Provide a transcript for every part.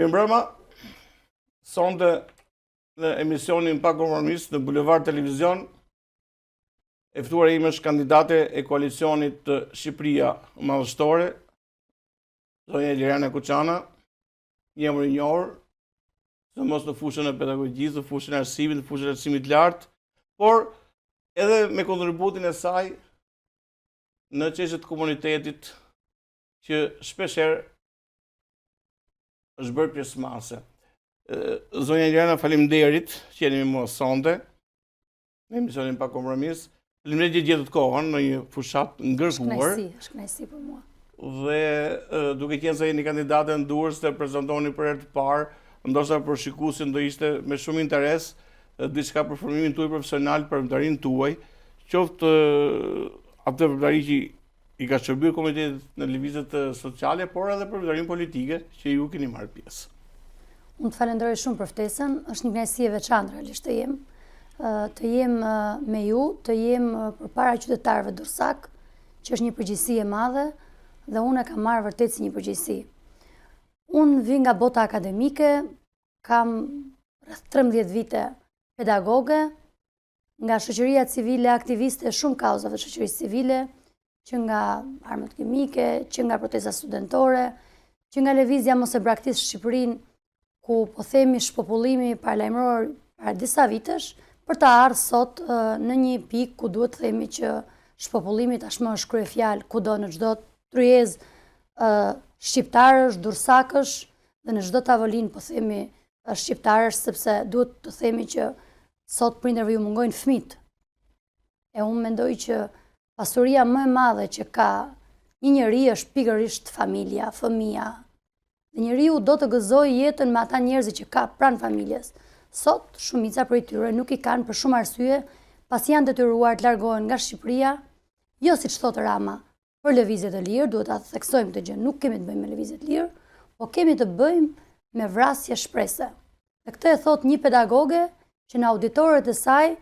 mbrëma, sonte në emisionin Pa Kompromis në Bulevard Televizion, e ftuara ime është kandidate e koalicionit të Shqipëria Madhështore, zonja Liriana Kuçana, një emër i njohur, mos në fushën e pedagogjisë, në fushën e arsimit, në fushën e arsimit lartë, por edhe me kontributin e saj në çështjet e komunitetit që shpeshherë është bërë pjesëmarrëse. Zonja Liriana, faleminderit që jeni me mua sonte në emisionin Pa Kompromis. Faleminderit që gjetët kohën në një fushat ngërkuar. Është kënaqësi për mua. Dhe duke qenë se jeni kandidate nduars të prezantoni për herë të parë, ndoshta për shikuesin do ishte me shumë interes diçka për formimin tuaj profesional, për përmbajtërinë tuaj, qoftë atë përmbajtëri që i ka shërbyer komunitetit në lëvizjet sociale, por edhe për përmbajtërinë politike që ju keni marrë pjesë. Unë të falenderoj shumë për ftesën, është një kënaqësi e veçantë realisht të jem me ju, të jem përpara qytetarëve dursak, që është një përgjegjësi e madhe dhe unë e kam marrë vërtet si një përgjegjësi. Unë vi nga bota akademike, kam rreth 13 vite pedagoge, nga shoqëria civile, aktiviste shumë kauzave të shoqërisë civile, që nga armët kimike, që nga protesta studentore, që nga lëvizja Mos e braktis Shqipërinë, ku po themi shpopullimi paralajmëror para disa vitesh, për të ardhur sot në një pikë ku duhet të themi që shpopullimi tashmë është kryefjalë kudo në çdo tryezë shqiptarësh, dursakësh dhe në çdo tavolinë po themi shqiptarësh, sepse duhet të themi që sot prindërve ju mungojnë fëmijët. E unë mendoj që pasuria më e madhe që ka një njeri është pikërisht familja, fëmia. Dhe njeriu do të gëzojë jetën me ata njerëz që ka pranë familjes. Sot shumica prej tyre nuk i kanë për shumë arsye, pasi janë detyruar të largohen nga Shqipëria, jo siç thotë Rama, për lëvizje të lirë, duhet ta theksojmë këtë gjë, nuk kemi të bëjmë me lëvizje të lirë, po kemi të bëjmë me vrasje shprese. Dhe këtë e thot një pedagoge që në auditorët e saj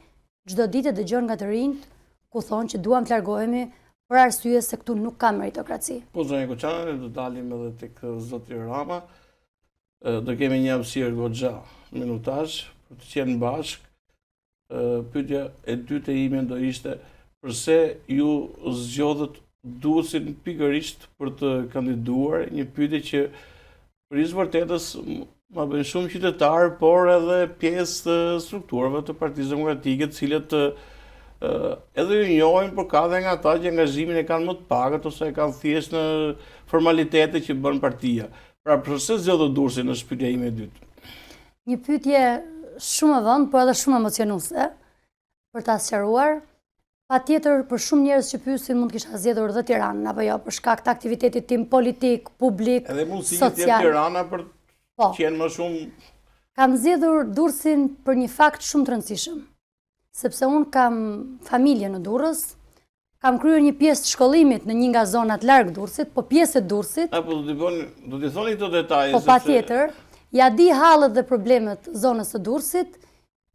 çdo ditë dëgjon nga të rinjt ku thonë që duam të largohemi për arsye se këtu nuk ka meritokraci. Po zonja Kuçana, do dalim edhe tek zoti Rama. Do kemi një hapësirë goxha minutazh për të qenë bashkë. Pyetja e dytë e ime do ishte përse ju zgjodhët Durrësin pikërisht për të kandiduar, një pyetje që për isë vërtetës ma bën shumë qytetarë, por edhe pjesë të strukturave të Partisë Demokratike, të cilët edhe ju njohin, por ka dhe nga ata që angazhimin e kanë më të pakët ose e kanë thjesht në formalitete që bën partia. Pra përse zgjodhët Durrësin është pyetja ime e dytë. Një pyetje shumë e vënd, por edhe shumë emocionuese për ta sqaruar. Patjetër për shumë njerëz që pyesin mund kisha zgjedhur edhe Tiranën apo jo, për shkak të aktivitetit tim politik, publik, edhe mundësi social. Edhe Tirana për qenë më shumë. Kam zgjedhur Durrësin për një fakt shumë të rëndësishëm. Sepse unë kam familje në Durrës, kam kryer një pjesë të shkollimit në një nga zonat larg Durrësit, po pjesë e Durrësit. Apo do t'i thoni këto detaje. Po patjetër, ja di hallet dhe problemet zonës së Durrësit.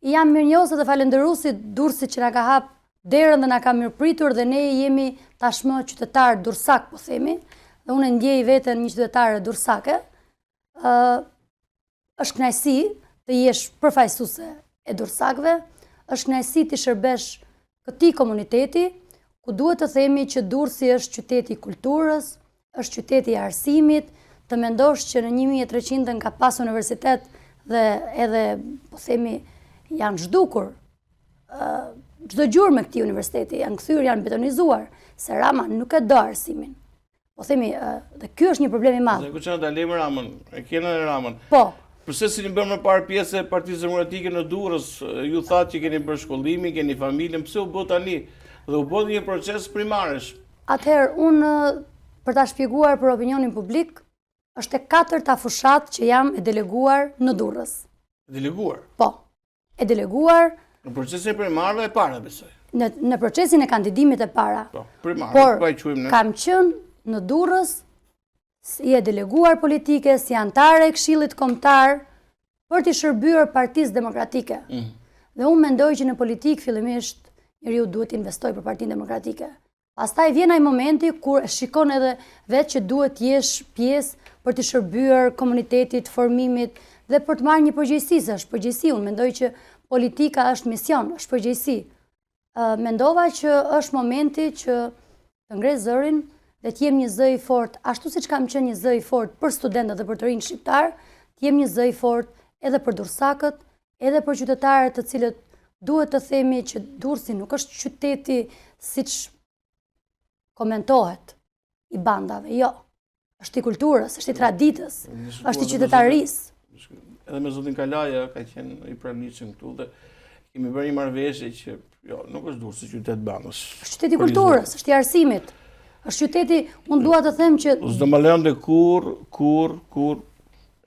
Jam mirënjohëse dhe falënderuesi Durrësit që na ka hap derën dhe na ka mirëpritur dhe ne jemi tashmë qytetar dursak, po themi, dhe unë ndjej veten një qytetare dursake. Është kënaqësi të jesh përfaqësuese e dursakëve, është kënaqësi të shërbesh këtij komuniteti, ku duhet të themi që Durrësi është qyteti i kulturës, është qyteti i arsimit, të mendosh që në 1300 ka pas universitet dhe edhe, po themi, janë zhdukur çdo gjurmë me këtij universiteti, janë kthyer, janë betonizuar, se Rama nuk e do arsimin. Po themi, dhe ky është një problem i madh. Ne kuçan dalim Ramën, e keni Ramën. Po. Përse si një bërë më parë pjesë e Partisë Demokratike në Durrës, ju thatë që keni bërë shkollimi, keni familjen, pse u bë tani? Dhe u bë një proces primaresh. Atëherë, unë për ta shpjeguar për opinionin publik, është e 4-ta fushat që jam e deleguar në Durrës. Deleguar? Po. E deleguar në procesin e primarëve e para, besoj. Në procesin e kandidimit e para. Po, primarë, pa i quajmë ne. Kam qenë në Durrës si e deleguar politike, si antare e Këshillit Kombëtar për të shërbyer Partisë Demokratike. Dhe unë mendoj që në politikë fillimisht njeriu duhet të investojë për Partinë Demokratike. Pastaj vjen ai momenti kur shikon edhe vetë që duhet të jesh pjesë për të shërbyer komunitetit, formimit dhe për të marrë një përgjegjësi, se është përgjegjësi. Unë mendoj që politika është mision, është përgjegjësi. Mendova që është momenti që të ngres zërin dhe të jem një zë i fortë, ashtu siç kam qenë një zë i fortë për studentët dhe për të rinj shqiptar, të jem një zë i fortë edhe për Dursakët, edhe për qytetarët të cilët duhet të themi që Durrësi nuk është qyteti siç komentohet i bandave, jo. Është i kulturës, është i traditës, është i qytetarisë. Edhe me zotin Kalaja ka qenë i pranishëm këtu dhe kemi bërë një marrëveshje që jo, nuk është Durrësi qytet bandës. Është qyteti i kulturës, është i arsimit. Është qyteti, unë dua të them që s'do më lënte kur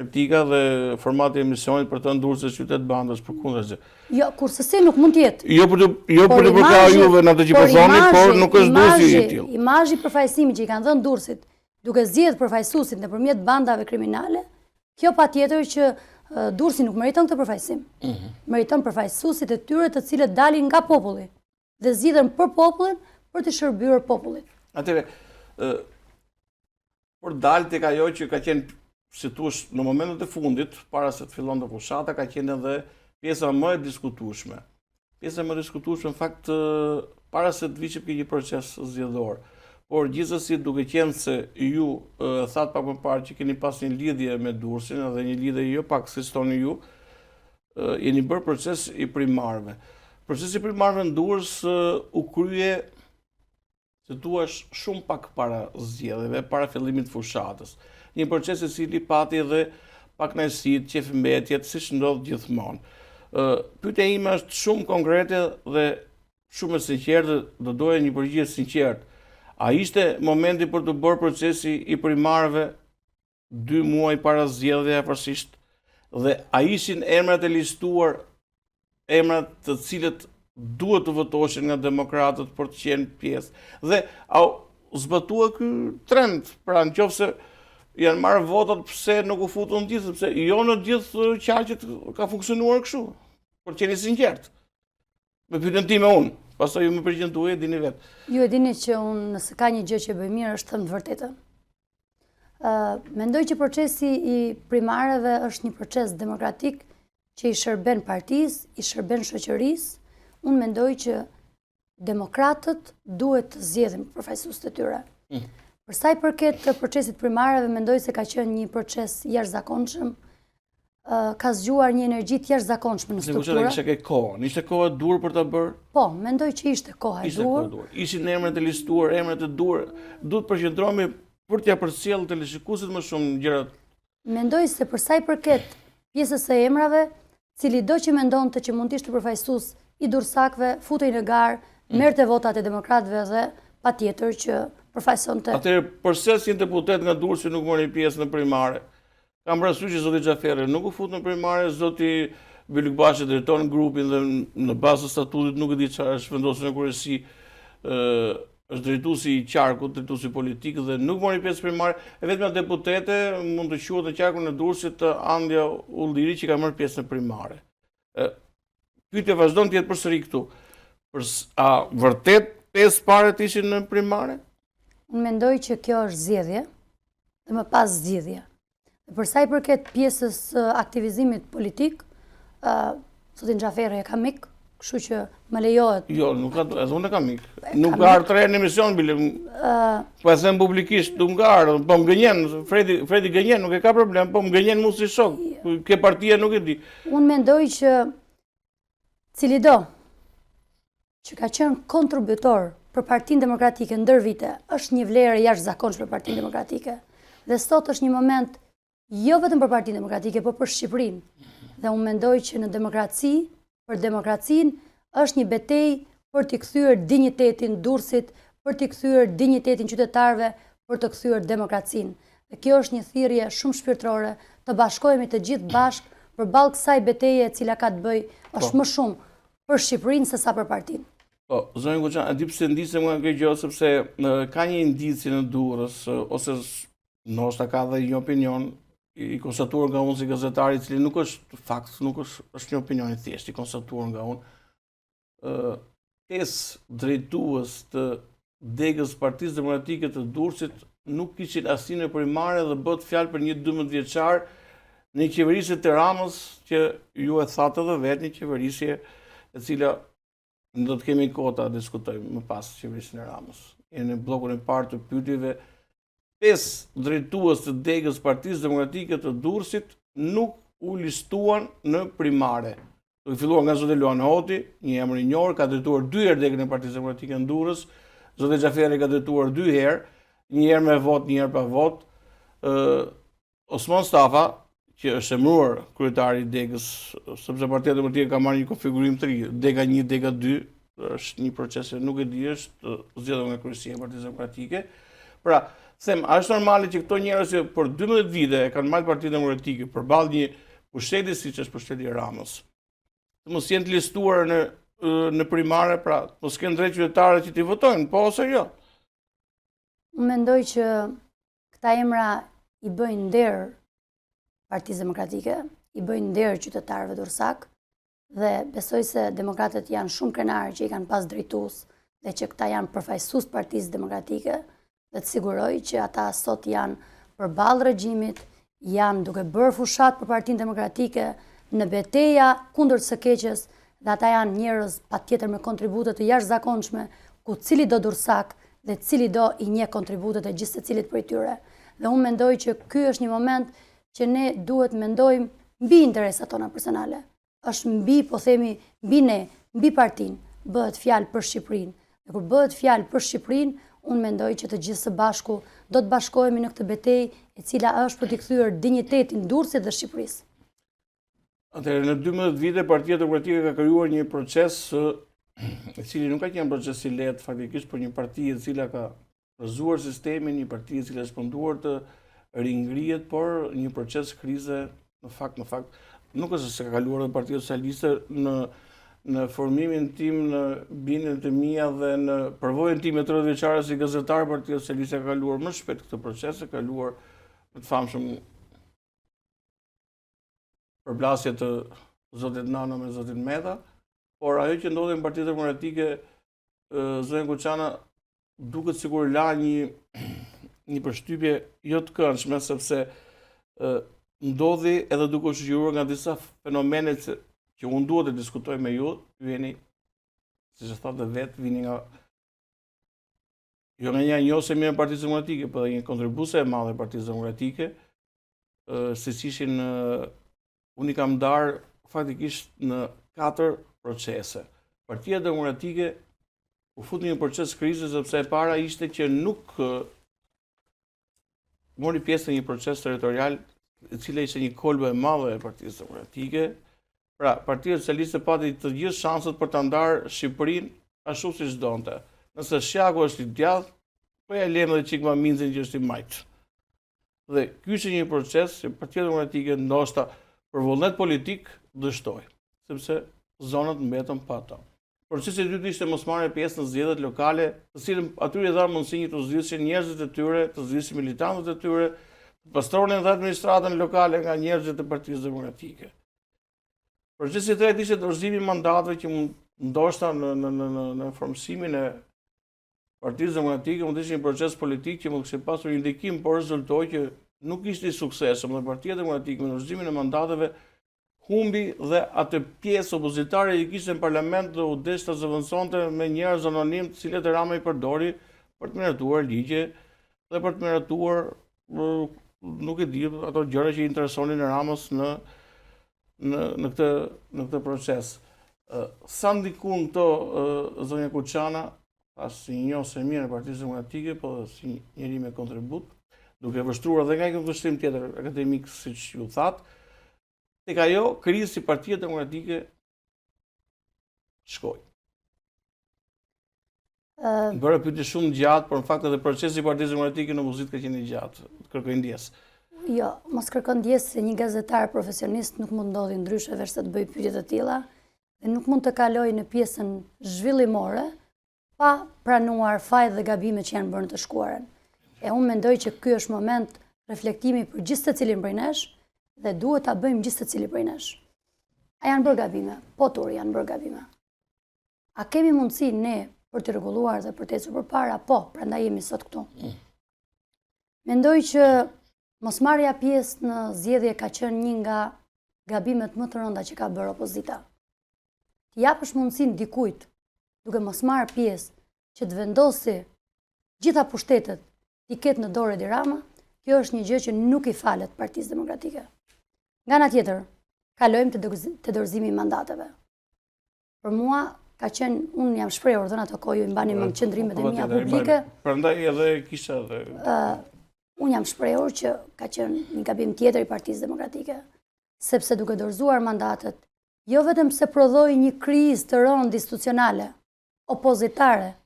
etika dhe formati i emisionit për të Durrësi qytet bandës përkundër. Jo, kurse si nuk mund të jetë. Jo për të përkrahur juve në atë që po thoni, por nuk është Durrësi i tillë. Imazhi përfaqësimit që i kanë dhënë Durrësit, duke zgjedhur përfaqësuesit nëpërmjet bandave kriminale, kjo patjetër që Durrësi nuk meriton këtë përfaqësim. Meriton përfaqësuesit e tyre të cilët dalin nga populli dhe zgjidhen për popullin për të shërbyer popullit. Atëre, por dalë tek ajo që ka qenë, si thua, në momentet e fundit, para se të fillon të fushata, ka qenë edhe pjesa më e diskutueshme. Pjesa më e diskutueshme në fakt para se të vishë një proces zgjedhor. Por gjithsesi duke qenë se ju thatë pak më parë që keni pas një lidhje me Durrësin edhe një lidhje jo pak si thoni ju, jeni bërë proces i primarëve. Procesi i primarëve në Durrës u krye se thuash shumë pak para zgjedhjeve, para fillimit të fushatës. Një proces i cili pati edhe pakënaqësitë, qefmbetjet, siç ndodh gjithmonë. Pyetja ime është shumë konkrete dhe shumë e sinqertë, do doja një përgjigje sinqertë. A ishte momenti për të bërë procesi i primarëve 2 muaj para zgjedhjeve afërsisht? Dhe a ishin emrat e listuar, emrat të cilët duhet të votoheshin nga demokratët për të qenë pjesë? Dhe a zbatua ky trend? Pra nëse janë marrë votat, pse nuk u futën gjithë, sepse jo në gjithë qarqet ka funksionuar kështu. Por qeni sinqert. Me pyetjen time unë, pastaj ju më përgjigjen e dini vetë. Ju e dini që unë nëse ka një gjë që bëj mirë është të them të vërtetën. Mendoj që procesi i primarëve është një proces demokratik që i shërben partisë, i shërben shoqërisë. Unë mendoj që demokratët duhet të zgjedhin përfaqësuesit e tyre. Për sa i përket të procesit primarëve, mendoj se ka qenë një proces jashtëzakonshëm, ka zgjuar një energji të jashtëzakonshme në strukturë. Ishte kohë, ishte kohë e dur për ta bërë? Po, mendoj që ishte koha e dur. Ishin emrat e listuar, emrat e dur, duhet përqendrohemi për t'ia përcjellë televizionistët më shumë gjërat. Mendoj se për sa i përket pjesës së emrave, cili do që mendonte që mund të ishte përfaqësues i Dursakëve, futej në garë, merrte votat e demokratëve dhe patjetër që përfaqësonte. Atëherë, përse si një deputet nga Durrësi nuk mori pjesë në primare? Kam parasysh që zoti Xhaferi nuk u fut në primare, zoti Bylykbashi drejton grupin dhe në bazë të statutit nuk e di çfarë është vendosur në kryesi, është drejtuesi i qarkut, drejtuesi politik dhe nuk mori pjesë në primare. E vetmja deputete mund të quhet në qarkun e Durrësit Andja Ulliri që ka marrë pjesë në primare. Pyetja vazhdon të jetë përsëri këtu. A vërtet 5 paret ishin në primare? Unë mendoj që kjo është zgjedhje dhe më pas zgjidhje. Dhe për sa i përket pjesës aktivizimit politik, zotin Xhaferi e ka mik, kështu që më lejohet. Jo, nuk ka, edhe unë e kam mik. Nuk ka ardhur në emision bile. Po e them publikisht, nuk ka ardhur, po më gënjen, Fredi gënjen, nuk e ka problem, po më gënjen mua si shok. Ke partia nuk e di. Unë mendoj që cili do që ka qenë kontributor për Partinë Demokratike ndër vite, është një vlerë jashtëzakonshme për Partinë Demokratike. Dhe sot është një moment jo vetëm për Partinë Demokratike, por për Shqipërinë. Dhe unë mendoj që në demokraci, për demokracinë, është një betejë për të kthyer dinjitetin Durrësit, për të kthyer dinjitetin qytetarëve, për të kthyer demokracinë. Dhe kjo është një thirrje shumë shpirtërore, të bashkohemi të gjithë bashkë përballë kësaj beteje e cila ka të bëjë është më shumë për Shqipërinë se sa për partinë. Po, zonjë Goxhan, a di pse ndisem nga kjo gjë, sepse ka një indici në Durrës, ose ndoshta ka dhe një opinion i konstatuar nga unë si gazetar, i cili nuk është fakt, nuk është një opinion i thjeshtë, i konstatuar nga unë, 5 drejtues të degës Partisë Demokratike të Durrësit nuk kishin asnjë në primare dhe bëhet fjalë për një 12 vjeçar në një qeverisje të Ramës që ju e thatë edhe vetë, një qeverisje e cila do të kemi kohë ta diskutojmë më pas qeverisjen e Ramës. Në bllokun e parë të pyetjeve, 5 drejtues të degës Partisë Demokratike të Durrësit nuk u listuan në primare. Duke filluar nga zoti Luan Hoti, një emër i njohur, ka drejtuar 2 herë degën e Partisë Demokratike në Durrës, zoti Xhaferi ka drejtuar 2 herë, një herë me vot, një herë pa vot. Osman Stafa, që është emëruar kryetari i degës, sepse Partia Demokratike ka marrë një konfigurim të ri, dega 1, dega 2, është një proces që nuk e di, është zgjedhur nga kryesia e Partisë Demokratike. Pra, them, a është normale që këto njerëz që për 12 vite e kanë marrë Partinë Demokratike përballë një pushteti siç është pushteti i Ramës, të mos jenë të listuar në primare, pra mos kenë drejt qytetarët që t'i votojnë, po ose jo? Unë mendoj që këta emra i bëjnë nder Partisë Demokratike, i bëjnë nder qytetarëve durrësak, dhe besoj se demokratët janë shumë krenarë që i kanë pas drejtues dhe që këta janë përfaqësues të Partisë Demokratike, dhe të siguroj që ata sot janë përballë regjimit, janë duke bërë fushat për Partinë Demokratike në betejë kundër së keqes, dhe ata janë njerëz patjetër me kontribute të jashtëzakonshme, ku cili do durrësak dhe cili do i njeh kontributet e gjithë secilit prej tyre. Dhe unë mendoj që ky është një moment që ne duhet mendojmë mbi interesat tona personale. Është mbi, po themi, mbi ne, mbi partinë, bëhet fjalë për Shqipërinë. Dhe kur bëhet fjalë për Shqipërinë, unë mendoj që të gjithë së bashku do të bashkohemi në këtë betejë e cila është për t'i kthyer dinjitetin Durrësit dhe Shqipërisë. Atëherë, në 12 vite, Partia Demokratike ka krijuar një proces i cili nuk ka qenë proces i lehtë faktikisht për një parti e cila ka rrëzuar sistemin, një parti e cila është munduar të ringrihet, por një proces krize në fakt nuk është se ka kaluar dhe Partia Socialiste në formimin tim, në bindjen e mia dhe në përvojën time 30 vjeçare si gazetar, Partia Socialiste ka kaluar më shpejt këtë proces, ka kaluar në të famshëm përblasje të zotit Nano me zotin Meta, por ajo që ndodhi në Partinë Demokratike, zonja Kuçana, duket sikur la një përshtypje jo të këndshme, sepse ndodhi edhe duke u shoqëruar nga disa fenomene që unë duhet të diskutoj me ju, vini, siç e thotë vetë, vini nga jo nga një njohëse mirë e Partisë Demokratike, por edhe një kontribuese e madhe e Partisë Demokratike, siç ishin unë i kam ndarë faktikisht në 4 procese. Partia Demokratike u fut në një proces krize sepse e para ishte që nuk mori pjesë në një proces territorial e cila ishte një kolbë e madhe e Partisë Demokratike. Pra, Partia Socialiste pati të gjithë shanset për të ndarë Shqipërinë ashtu siç donte. Nëse Shjaku është i djathtë, po ja lëmë edhe çik më Minzin që është i majt. Dhe ky ishte një proces që Partia Demokratike ndoshta për vullnet politik dështoi, sepse zonat mbetën pa ata. Procesi i dytë ishte mosmarrja pjesë në zgjedhjet lokale, të cilën atyre i dha mundësi të zgjidheshin njerëzit e tyre, të zgjidheshin militantët e tyre, të pastronin dhe administratën lokale nga njerëzit e Partisë Demokratike. Procesi i tretë ishte dorëzimi i mandateve që ndoshta në formësimin e Partisë Demokratike mund të ishte një proces politik që mund të kishte pasur një ndikim, por rezultoi që nuk ishte i suksesshëm dhe Partia Demokratike me dorëzimin e mandateve humbi dhe atë pjesë opozitare që kishte në parlament dhe u desh të zëvendësonte me njerëz anonim, të cilët Rama i përdori për të miratuar ligje dhe për të miratuar, nuk e di, ato gjëra që i interesonin Ramës në këtë proces. Sa ndikun këto zonja Kuçana, pas si një njohëse mirë e Partisë Demokratike, po dhe si njëri me kontribut, duke vështruar edhe nga një vështrim tjetër akademik, siç ju thatë, tek ajo krizë si Partia Demokratike shkoi. Bëra pyetje shumë gjatë, por në fakt edhe procesi i Partisë Demokratike në opozit ka qenë i gjatë. Kërkoj ndjes. Jo, mos kërkon ndjes se një gazetar profesionist nuk mund ndodhi ndryshe veç të bëj pyetje të tilla dhe nuk mund të kaloj në pjesën zhvillimore pa pranuar fajt dhe gabimet që janë bërë në të shkuarën. E unë mendoj që ky është moment reflektimi për gjithë secilin prej nesh dhe duhet ta bëjmë gjithë secili prej nesh. A janë bërë gabime? Po tur janë bërë gabime. A kemi mundësi ne për të rregulluar dhe për të ecur përpara, po, prandaj jemi sot këtu. Mendoj që mosmarrja pjesë në zgjedhje ka qenë një nga gabimet më të rënda që ka bërë opozita. Të japësh mundësinë dikujt, duke mos marrë pjesë, që të vendosi gjitha pushtetet t'i ketë në dorë Edi Rama, kjo është një gjë që nuk i falet Partisë Demokratike. Nga ana tjetër, kalojmë te dorëzimi i mandateve. Për mua ka qenë, unë jam shprehur dhe në ato kohë ju i mbani më qëndrimet e mia publike. Prandaj edhe kisha edhe Unë jam shprehur që ka qenë një gabim tjetër i Partisë Demokratike, sepse duke dorëzuar mandatet, jo vetëm se prodhoi një krizë të rëndë institucionale, opozitare,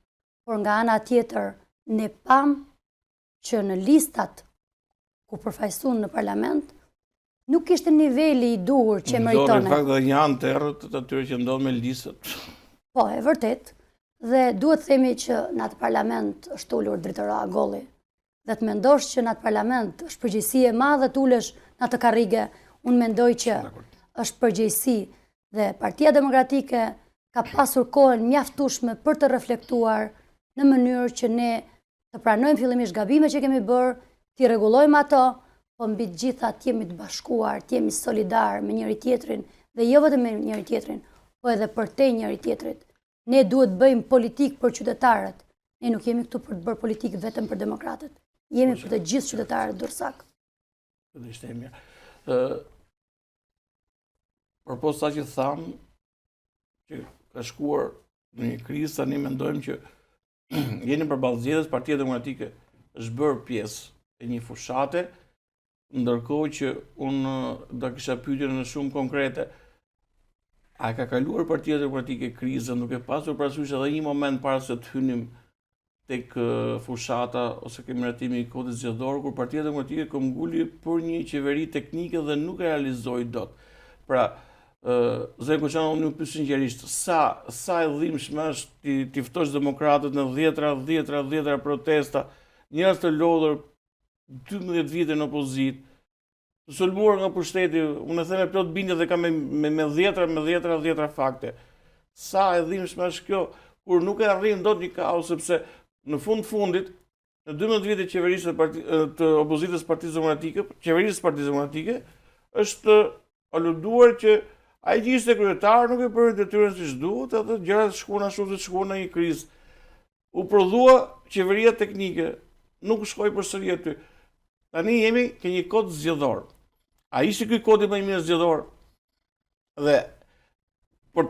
por nga ana tjetër ne pam që në listat ku përfaqësuan në parlament nuk ishte niveli i duhur që meritonte. Në fakt dhe një anë të errët të atyre që ndodhen me listat. Po, e vërtet. Dhe duhet të themi që në atë parlament është ulur drejtora Golli. Dhe të mendosh që në atë parlament është përgjegjësi e madhe të ulesh në atë karrige, unë mendoj që është përgjegjësi dhe Partia Demokratike ka pasur kohën mjaftueshme për të reflektuar në mënyrë që ne të pranojmë fillimisht gabimet që kemi bërë, t'i rregullojmë ato, po mbi të gjitha të jemi të bashkuar, të jemi solidar me njëri tjetrin dhe jo vetëm me njëri tjetrin, po edhe përtej njëri tjetrit. Ne duhet bëjmë politikë për qytetarët. Ne nuk jemi këtu për të bërë politikë vetëm për demokratët. Jemi për të gjithë qytetarët dursak. Dhe ishte e mirë. Por po sa që thamë, që ka shkuar në një krizë, tani mendojmë që jeni përballë zgjedhjes, Partia Demokratike është bërë pjesë e një fushate, ndërkohë që unë do kisha pyetje në shumë konkrete, a ka kaluar Partia Demokratike krizën duke pasur parasysh edhe një moment para se të hynim tek fushata ose kemëratimi i kodit zgjedhor, kur Partia Demokratike këmbguli për një qeveri teknike dhe nuk e realizoi dot. Pra, Zëri Koçan, unë ju pyes sinqerisht, sa e dhimbshme është ti ftosh demokratët në dhjetra protesta, njerëz të lodhur 12 vite në opozitë, të sulmuar nga pushteti, unë e them me plot bindje dhe kam me dhjetra fakte. Sa e dhimbshme është kjo, kur nuk e arrin dot një kaos, sepse në fundit, në 12 vite qeverisë të opozitës Partisë Demokratike, qeverisë Partisë Demokratike, është aluduar që ai që ishte kryetar nuk e bëri detyrën siç duhet, edhe gjërat shkuan ashtu siç shkuan në një krizë. U prodhua qeveria teknike, nuk shkoi përsëri aty. Tani jemi ke një kod zgjedhor. A ishte ky kodi më i mirë zgjedhor? Dhe por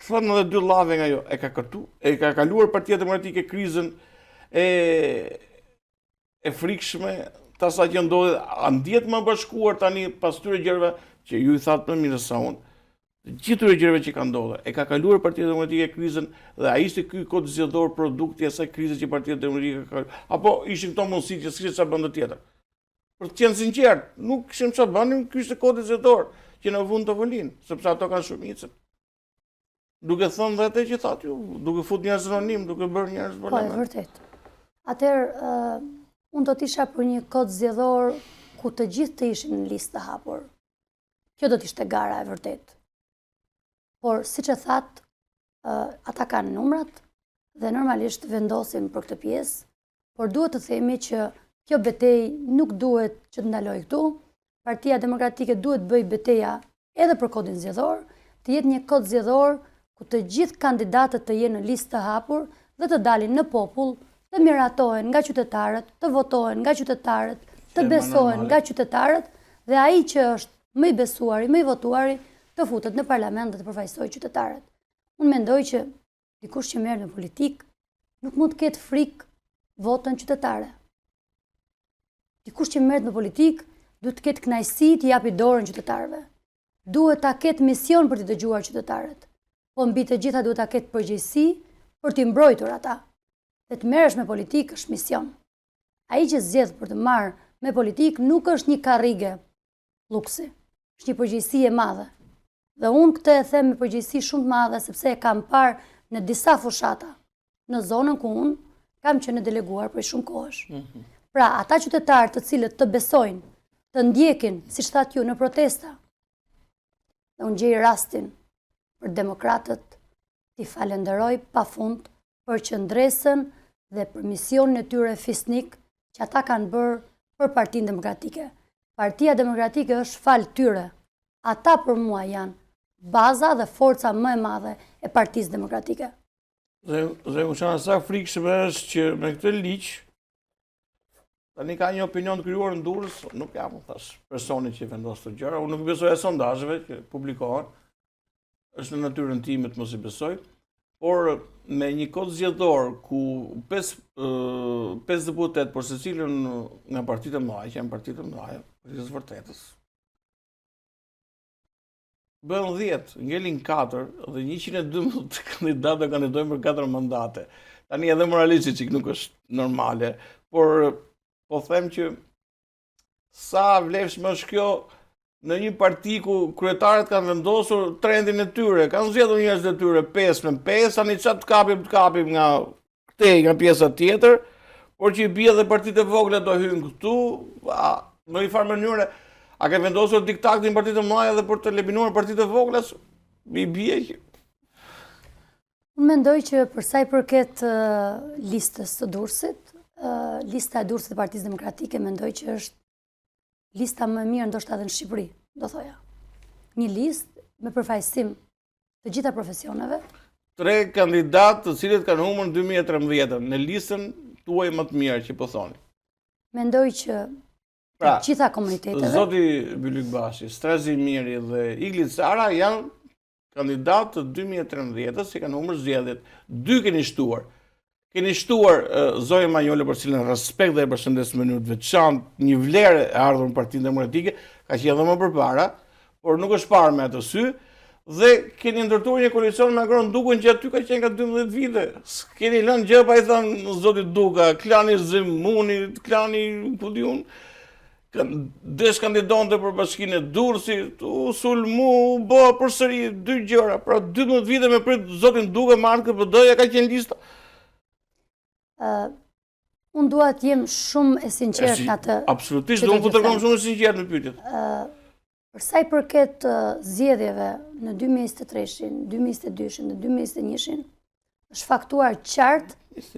thënë edhe dy llave nga jo, e ka kaluar Partia Demokratike krizën e frikshme, tasa që ndodhet, a ndihet më bashkuar tani pas tyre gjërave që ju i thatë më mirë sa unë. Gjithë tyre gjërave që ka ndodhur, e ka kaluar Partia Demokratike krizën dhe a ishte ky kod zgjedhor produkti i asaj krize që Partia Demokratike ka kaluar, apo ishin këto mundësi që s'kishte çfarë bënte tjetër? Për të qenë sinqert, nuk kishim çfarë bënim, ky ishte kodi zgjedhor që në vund të volin, sepse ato kanë shumicën. Duke thënë dhe atë që thatë ju, duke fut njerëz anonim, duke bërë njerëz Po, parlament. e vërtet. Atëherë, unë do t'isha për një kod zgjedhor ku të gjithë të ishin në listë të hapur. Kjo do t'ishte gara e vërtet. Por, siç e thatë, ata kanë numrat dhe normalisht vendosim për këtë pjesë, por duhet të themi që kjo betejë nuk duhet që të ndalojë këtu. Partia Demokratike duhet bëj betejë edhe për kodin zgjedhor, të jetë një kod zgjedhor ku të gjithë kandidatët të jenë në listë të hapur dhe të dalin në popull, të miratohen nga qytetarët, të votohen nga qytetarët, të besohen nga qytetarët dhe ai që është më i besuari, më i votuari, të futet në parlament dhe të përfaqësojë qytetarët. Unë mendoj që dikush që merr në politikë nuk mund të ketë frikë votën qytetare. Dikush që merret në politikë duhet të ketë kënaqësi të japi dorën qytetarëve. Duhet ta ketë mision për të dëgjuar qytetarët. Po mbi të gjitha duhet ta ketë përgjegjësi për t'i mbrojtur ata. Dhe të merresh me politikë është mision. Ai që zgjedh për të marrë me politikë nuk është një karrige luksi, është një përgjegjësi e madhe. Dhe unë këtë e them me përgjegjësi shumë të madhe sepse e kam parë në disa fushata, në zonën ku unë kam qenë deleguar për shumë kohësh. Pra, ata qytetarë të cilët të besojnë, të ndjekin, siç thatë ju, në protesta. Dhe unë gjej rastin për demokratët t'i falenderoj pafund për qëndresën dhe për misionin e tyre fisnik që ata kanë bërë për Partinë Demokratike. Partia Demokratike është falë tyre. Ata për mua janë baza dhe forca më e madhe e Partisë Demokratike. Dhe më qana sa frikshme është që me këtë liq, tani ka një opinion të krijuar në Durrës, nuk jam thash personi që vendos të gjëra, unë nuk besoj as sondazheve që publikohen, është në natyrën time të mos i besoj, por me një kod zgjedhor ku 5 deputet, por secilën nga partitë e mëdha, që janë partitë e mëdha, Partisë së Vërtetës, bën 10, ngelin 4 dhe 112 kandidatë kandidojnë për 4 mandate. Tani edhe moralisht që nuk është normale, por po them që sa vlefshme është kjo në një parti ku kryetarët kanë vendosur trendin e tyre, kanë zgjedhur njerëz të tyre 5 me 5, tani çfarë të kapim nga këtej, nga pjesa tjetër, por që i bie dhe partitë e vogla do hyjnë këtu, në një farë mënyrë. A ke vendosur diktatin partitë të mëdha dhe për të eliminuar partitë e vogla, i bie që... Unë mendoj që për sa i përket listës së Durrësit, lista e Durrësit e Partisë Demokratike mendoj që është lista më e mirë ndoshta edhe në Shqipëri, do thoja. Një listë me përfaqësim të gjitha profesioneve. 3 kandidatë të cilët kanë humbur në 2013 në listën tuaj më të mirë që po thoni. Mendoj që të gjitha komuniteteve. Zoti Bylyk Bashi, Strazi Miri dhe Iglit Sara janë kandidatë të 2013 që kanë humbur zgjedhjet. 2 keni shtuar. Keni shtuar Zoe Manjole, për cilën respekt dhe e përshëndes në mënyrë të veçantë, një vlerë e ardhur në Partinë Demokratike, ka qenë edhe më përpara, por nuk është parë me atë sy, dhe keni ndërtuar një koalicion me Agron Dukën që aty ka qenë ka 12 vite. Keni lënë gjë pa i thënë zotit Duka, klani Zemuni, klani Pudiun, desh kandidonte për bashkinë e Durrësit, u sulmu, bë përsëri 2 gjëra, pra 12 vite me prit zotin Duka marrë KPD-ja ka qenë lista. Unë dua të jem shumë e sinqert në atë. Absolutisht, unë po tërgom shumë e sinqert në pyetjet. Për sa i përket zgjedhjeve në 2023-shin, 2022-shin dhe 2021-shin, është faktuar qartë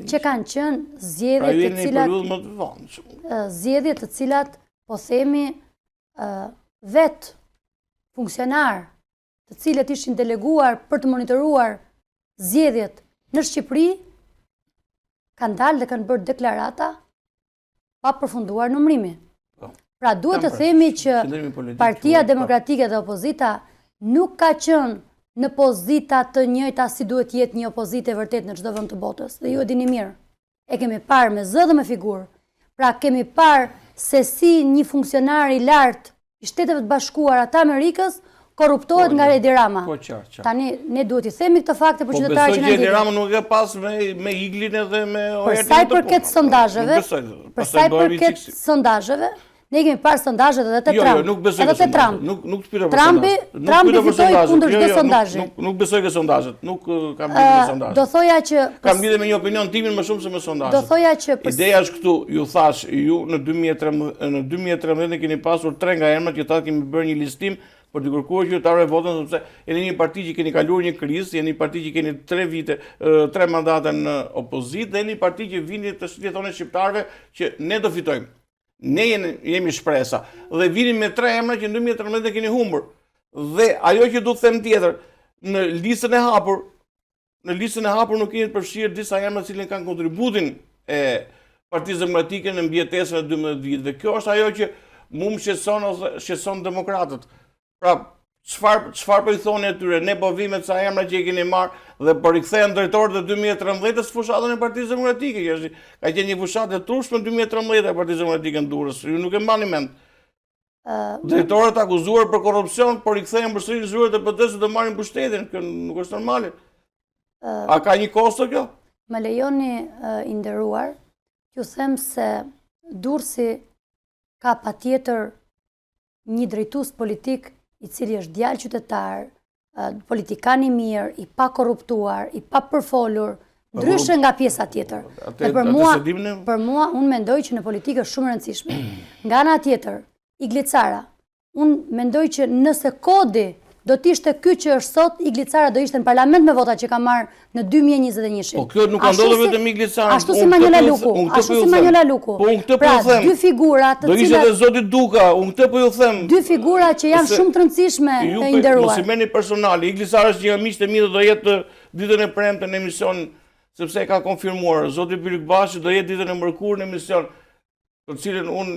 që kanë qenë zgjedhje të cilat po themi vetë funksionar të cilët ishin deleguar për të monitoruar zgjedhjet në Shqipëri kanë dalë dhe kanë bërë deklarata pa përfunduar numërimi. Pra duhet të themi që Partia Demokratike dhe opozita nuk ka qenë në pozita të njëjta si duhet jetë një opozitë e vërtet në çdo vend të botës. Dhe ju e dini mirë. E kemi parë me zë dhe me figurë. Pra kemi parë se si një funksionar i lartë i Shteteve të Bashkuara të Amerikës korruptohet nga Edi Rama. Tani ne duhet i themi këtë fakte për qytetarët që na ndjekin. Edi Rama nuk e pas me Iglin edhe me Për sa i përket sondazheve, ne kemi parë sondazhet edhe te Trump. Nuk të pyeta për sondazhet. Trumpi fitoi kundër çdo sondazhi. Nuk besoj ke sondazhet. Nuk kam lidhje me sondazhet. Do thoja që kam lidhje me një opinion timin më shumë se me sondazhet. Do thoja që ideja është këtu, ju thash, ju në 2013 keni pasur 3 nga emrat që ta kemi bërë një listim për të kërkuar qytetarëve votën, sepse jeni një parti që keni kaluar një krizë, jeni një parti që keni 3 vite, 3 mandate në opozitë, dhe jeni një parti që vini të shtetoni shqiptarëve që ne do fitojmë. Ne jemi shpresa. Dhe vini me 3 emra që në 2013 keni humbur. Dhe ajo që du të them tjetër, në listën e hapur nuk keni të përfshirë disa emra cilën kanë kontributin e Partisë Demokratike në mbjetesën e 12 viteve. Kjo është ajo që mu më shqetëson demokratët. Pra, çfarë po i thoni atyre? Ne po vime ca emra që i keni marrë dhe po rikthehen drejtorët e 2013-s fushatën e Partisë Demokratike. Ka qenë një fushatë e trushme në 2013 e Partisë Demokratike në Durrës. Ju nuk e mbani mend. Drejtorët akuzuar për korrupsion, po rikthehen përsëri zyrët e PD-s të marrin pushtetin. Kjo nuk është normale. A ka një kosto kjo? Më lejoni i nderuar, ju them se Durrësi ka patjetër një drejtues politik i cili është djalë qytetar, politikan i mirë, i pa korruptuar, i pa përfolur, ndryshe nga pjesa tjetër. Dhe për mua, unë mendoj që në politikë është shumë e rëndësishme. Nga ana tjetër, Iglit Sara, unë mendoj që nëse kodi do t'ishte ky që është sot Iglicara do ishte në parlament me vota që ka marrë në 2021. Po kjo nuk ka ndodhur vetëm Iglicara. Ashtu si Manjola Luku. Po unë këtë po pra, ju them. Dy figura të cilat do ishte edhe zoti Duka, unë këtë po ju them. Dy figura që janë shumë të rëndësishme e nderuar. Mos i merrni personale. Iglicara është një miq të mi do jetë ditën e premte në emision sepse ka konfirmuar. Zoti Byrik Bashi do jetë ditën e mërkurë në emision, të cilën unë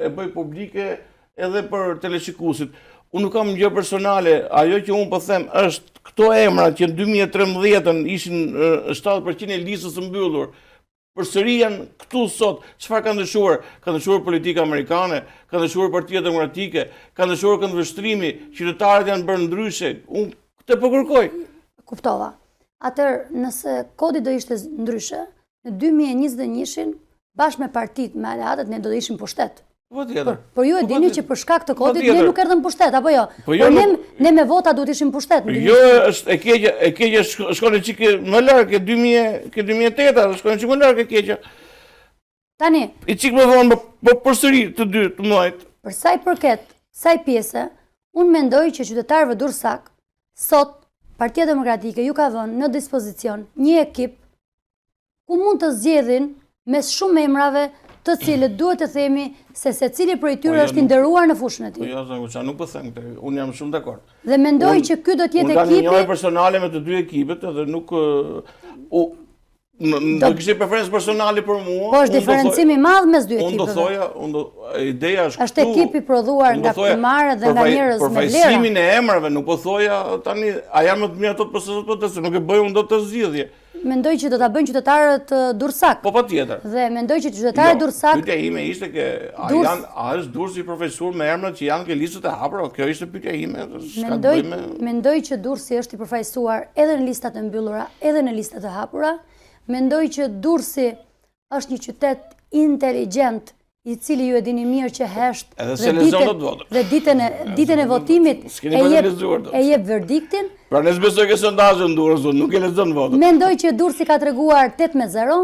e bëj publike edhe për teleshikuesit. Unë nuk kam gjë personale, ajo që unë po them është këto emra që në 2013 ishin 70% e listës së mbyllur. Përsëri janë këtu sot. Çfarë ka ndryshuar? Ka ndryshuar politika amerikane, ka ndryshuar Partia Demokratike, ka ndryshuar këndvështrimi, qytetarët janë bërë ndryshe. Unë këtë po kërkoj. Kuptova. Atëherë, nëse kodi do ishte ndryshe, në 2021-shin bashkë me partitë, me aleatët, ne do të ishim pushtet. Por ju e dini që për shkak të kodit ne nuk erdhëm pushtet, apo jo? Por ne me vota duhet ishim pushtet. Jo, është e keqja shkon çik më larg ke 2008, shkon çik më larg e keqja. Tani, i çik më vonë përsëri të dy të mëdhtë. Për sa i përket kësaj pjese, unë mendoj që qytetarëve dursak sot Partia Demokratike ju ka vënë në dispozicion një ekip ku mund të zgjedhin mes shumë emrave të cilët duhet të themi se secili prej tyre është i nderuar në fushën e tij. Po jo, Zanguça, nuk po them këtë. Unë jam shumë dakord. Dhe mendoj që ky do të jetë ekipi. Unë kam një personale me të dy ekipet edhe nuk do kishte preferencë personale për mua. Po është diferencimi i madh mes dy ekipeve. Unë do thoja, ideja është është ekip i prodhuar nga primare dhe nga njerëz me vlera. Përfaqësimin e emrave, nuk po thoja tani a janë më të mirë ato të se nuk e bëj unë dot të zgjidhje. Mendoj që do ta bëjnë qytetarët dursak. Po patjetër. Dhe mendoj që qytetarët dursak. Pyetja ime ishte që a është Durrësi profesor me emrat që janë ke listët e hapura? Kjo ishte pyetja ime. Mendoj që Durrësi është i përfaqësuar edhe në listat e mbyllura, edhe në listat e hapura. Mendoj që Durrësi është një qytet inteligjent, i cili ju e dini mirë që hesht dhe ditën e votimit e jep verdiktin. Pra ne s'besoj ke sondazhe në Durrës, nuk e lexon votën. Mendoj që Durrësi ka treguar 8-0,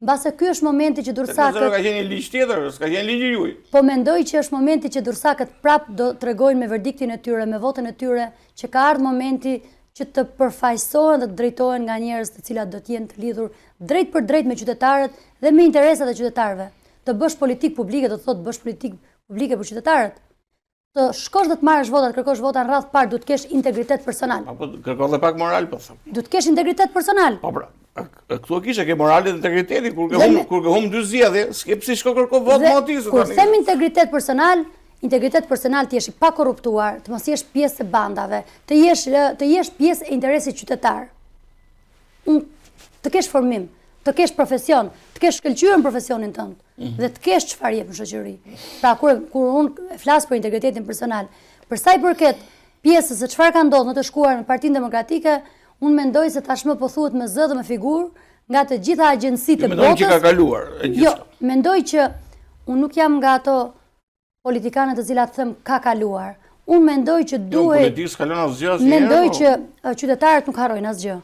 mbase ky është momenti që durrsakët 8-0 ka qenë një ligj tjetër, s'ka qenë ligji juaj. Po mendoj që është momenti që durrsakët prap do tregojnë me verdiktin e tyre, me votën e tyre, që ka ardhur momenti që të përfaqësohen dhe të drejtohen nga njerëz të cilat do të jenë të lidhur drejt për drejt me qytetarët dhe me interesat e qytetarëve. Të bësh politikë publike do të thotë bësh politikë publike për qytetarët. Të shkosh dhe të marrësh votat, kërkosh vota në radhë parë, duhet të kesh integritet personal. Apo kërkon edhe pak moral, po them. Duhet të kesh integritet personal. Po pra, këtu kishe ke morali dhe integriteti, kur ke hum dy zgjedhje, s'ke pse shko kërko votë më aty. Kur them integritet personal të jesh i pakorruptuar, të mos jesh pjesë e bandave, të jesh pjesë e interesit qytetar. Të kesh formim, të kesh profesion, të kesh shkëlqyer në profesionin tënd dhe të kesh çfarë jep në shoqëri. Pra kur unë flas për integritetin personal, për sa i përket pjesës së çfarë ka ndodhur në të shkuar në Partinë Demokratike, unë mendoj se tashmë po thuhet me zë dhe me figurë nga të gjitha agjencitë e botës. Mendoj që ka kaluar. Jo, mendoj që unë nuk jam nga ato politikanët të cilat them ka kaluar. Unë mendoj që duhet mendoj që qytetarët nuk harrojnë asgjë.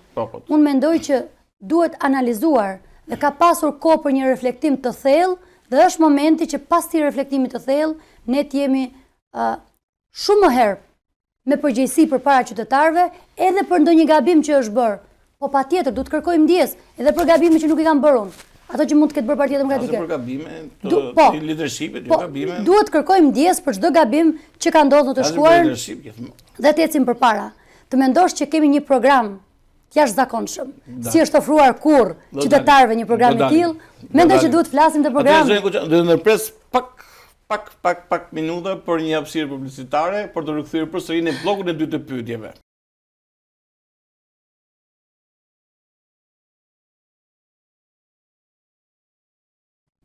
Unë mendoj që duhet analizuar dhe ka pasur kohë për një reflektim të thellë dhe është momenti që pas këtij reflektimi të thellë ne të jemi shumë më herë me përgjegjësi përpara qytetarëve edhe për ndonjë gabim që është bërë. Po patjetër duhet kërkojmë ndjes edhe për gabimet që nuk i kam bërë unë. Ato që mund të ketë bërë Partia Demokratike. Për gabime të leadershipit, jo gabime. Duhet kërkojmë ndjes për çdo gabim që ka ndodhur në të shkuarën. Dhe të ecim përpara. Të mendosh që kemi një program jashtëzakonshëm. Si është ofruar kurrë qytetarëve një program i tillë, mendoj që duhet flasim të programit. Do të ndërpres pak minuta për një hapësirë publicitare për të rikthyer përsëri në bllokun e dytë të pyetjeve.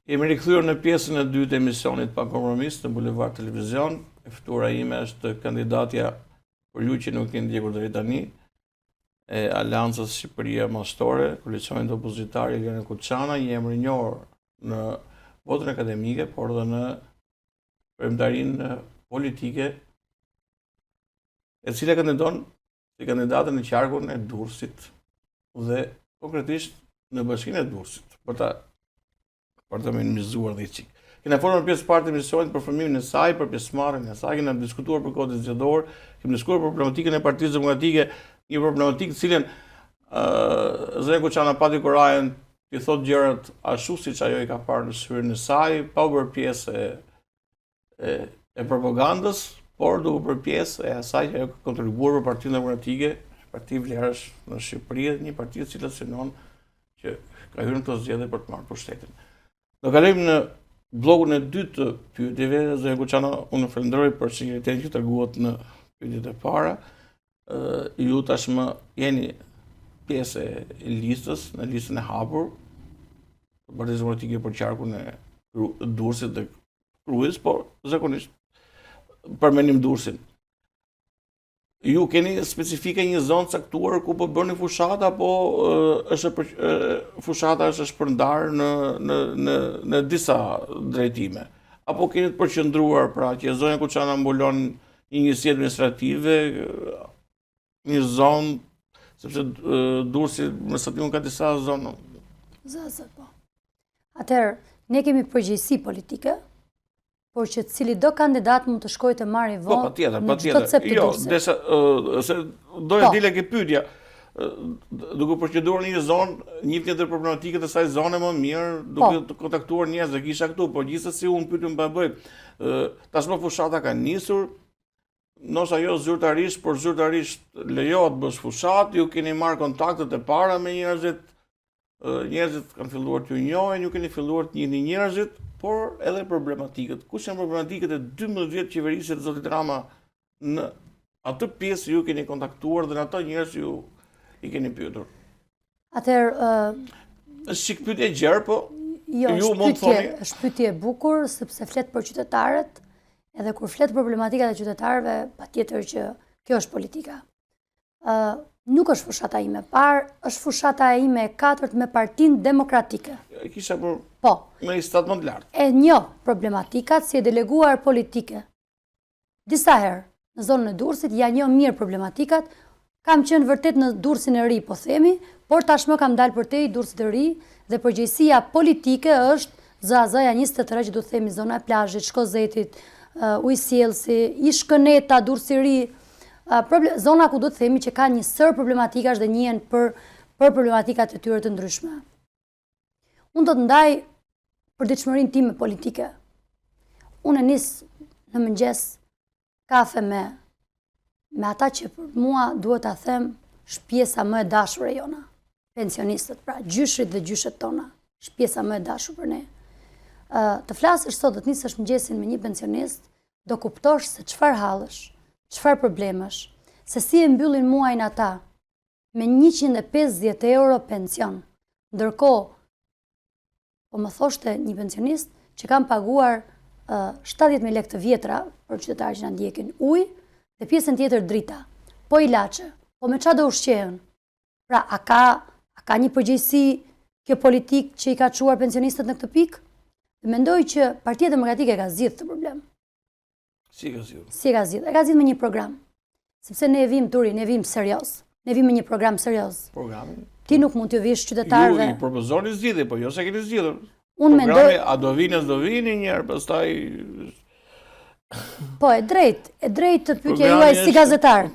Jemi rikthyer në pjesën e dytë të emisionit Pa Kompromis në Bulevard Televizion. E ftuara ime është kandidatja për ju që nuk keni ndjekur deri tani e Aleancës Shqipëria Mastore, koalicionit opozitar Eliana Kuçana, një emër i njohur në botën akademike, por edhe në premtarinë politike, e cila kandidon si kandidatën në qarkun e Durrësit dhe konkretisht në bashkinë e Durrësit, për të minimizuar dhe çik. Kena folur në pjesë partë të emisionit për formimin e saj, për pjesëmarrjen e saj, kena diskutuar për kodin zgjedhor, kemi diskutuar për problematikën e Partisë Demokratike, një problematikë të cilën zëri Kuçana pati kurajën i thot gjërat ashtu siç ajo i ka parë në shpirin e saj, pa u bërë pjesë e propagandës, por duke bërë pjesë e asaj që ajo ka kontribuar për Partinë Demokratike, parti vlerësh në Shqipëri, një parti e cila synon që ka hyrë në këto zgjedhje për të marrë pushtetin. Do kalojmë në bllokun e dytë të pyetjeve, zëri Kuçana, unë falenderoj për sinqeritetin që treguat në pyetjet e para. Ju tashmë jeni pjesë e listës, në listën e hapur, të Partisë Demokratike për qarkun e Durrësit dhe Krujës, por zakonisht përmendim Durrësin. Ju keni specifike një zonë caktuar ku po bëni fushat, apo fushata është shpërndarë në disa drejtime? Apo keni të përqendruar pra që zonja Kuçana mbulon një njësi administrative, një zonë, sepse Durrësi më sa diun ka disa zonë. Po. Atëherë, ne kemi përgjegjësi politike, por që cili do kandidat mund të shkojë të marrë votë në çdo cep të Durrësit. Se doja dile ke pyetja, duke përqendruar një zonë, njihni edhe problematikët e saj zone më mirë, duke të kontaktuar njerëz që kisha këtu, por gjithsesi unë pyetëm pa bëj. Tashmë fushata ka nisur, ndoshta jo zyrtarisht, por zyrtarisht lejohet bësh fushat, ju keni marrë kontaktet e para me njerëzit, njerëzit kanë filluar t'ju njohin, ju keni filluar të njihni njerëzit, por edhe problematikët. Kush janë problematikët e 12 vjet qeverisë të zotit Rama? Në atë pjesë ju keni kontaktuar dhe në ato njerëz ju i keni pyetur. Atëherë, është çik pyetje gjerë, po jo, ju mund të thoni. Është pyetje e bukur sepse flet për qytetarët, edhe kur flet problematikat e qytetarëve, patjetër që kjo është politika. Nuk është fushata ime e parë, është fushata ime e katërt me Partinë Demokratike. Kisha për me stat më të lartë. E njoh problematikat si e deleguar politike. Disa herë në zonën e Durrësit ja njoh mirë problematikat. Kam qenë vërtet në Durrësin e ri, po themi, por tashmë kam dalë përtej Durrësit të ri dhe përgjegjësia politike është ZAZ-ja 23 që do të themi zona e plazhit, Shkozetit, Ujësjellsi, Ishkëneta, Durrësi i ri, zona ku do të themi që ka një sër problematikash dhe njihen për problematikat e tyre të ndryshme. Unë do të ndaj përditshmërinë time politike. Unë nis në mëngjes kafe me ata që për mua duhet ta them shpjesa më e dashur e jona. Pensionistët, pra gjyshrit dhe gjyshet tona, shpjesa më e dashur për ne. Të flasësh sot, do të nisësh mëngjesin me një pensionist, do kuptosh se çfarë hallësh, çfarë problemesh, se si e mbyllin muajin ata me 150 euro pension. Ndërkohë, po më thoshte një pensionist që kam paguar 70.000 lekë të vjetra për qytetarë që na ndjekin, ujë dhe pjesën tjetër drita, po ilaçe, po me çfarë do ushqehen. Pra, a ka një përgjegjësi kjo politikë që i ka çuar pensionistët në këtë pikë? Mendoj që Partia Demokratike ka zgjidhur këtë problem. Si ka zgjidhur? Si ka zgjidhur? E ka zgjidhur me një program. Sepse ne vim turi, ne vim serioz. Ne vim me një program serioz. Programin? Ti nuk mund t'ju vish qytetarëve. Ju i propozoni zgjidhje, po jo se keni zgjidhur. Unë mendoj, a do vinë, s'do vinë një herë, pastaj po e drejt pyetja juaj si gazetar.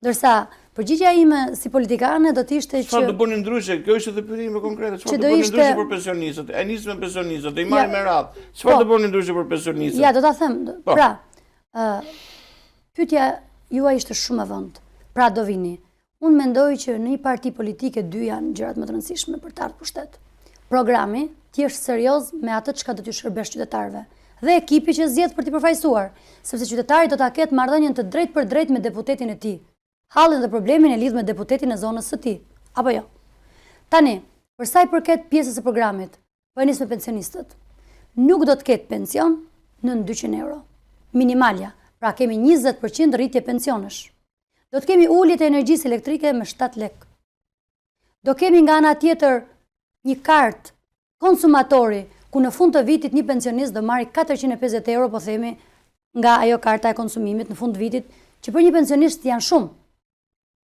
Ndërsa përgjigjja ime si politikane do të ishte që çfarë do bëni ndryshe? Kjo është edhe pyetja ime konkrete. Çfarë do bëni ndryshe për pensionistët? E nis me pensionistët, do i marrim me radhë. Çfarë do bëni ndryshe për pensionistët? Ja, do ta them. Pra, pyetja juaj ishte shumë e vënd. Pra do vini. Unë mendoj që në një parti politike dy janë gjërat më të rëndësishme për të ardhur pushtet. Programi, ti je serioz me atë çka do t'ju shërbesh qytetarëve dhe ekipi që zgjedh për t'i përfaqësuar, sepse qytetari do ta ketë marrëdhënien të drejtë për drejtë me deputetin e tij. Hallin dhe problemin e lidh me deputetin e zonës së tij, apo jo. Tani, për sa i përket pjesës së programit, po e nis me pensionistët. Nuk do të ketë pension në 200 euro. Minimalja, pra kemi 20% rritje pensionesh. Do të kemi ulje të energjisë elektrike me 7 lekë. Do kemi nga ana tjetër një kartë konsumatori, ku në fund të vitit një pensionist do marri 450 euro, po themi, nga ajo karta e konsumimit në fund të vitit, që për një pensionist janë shumë.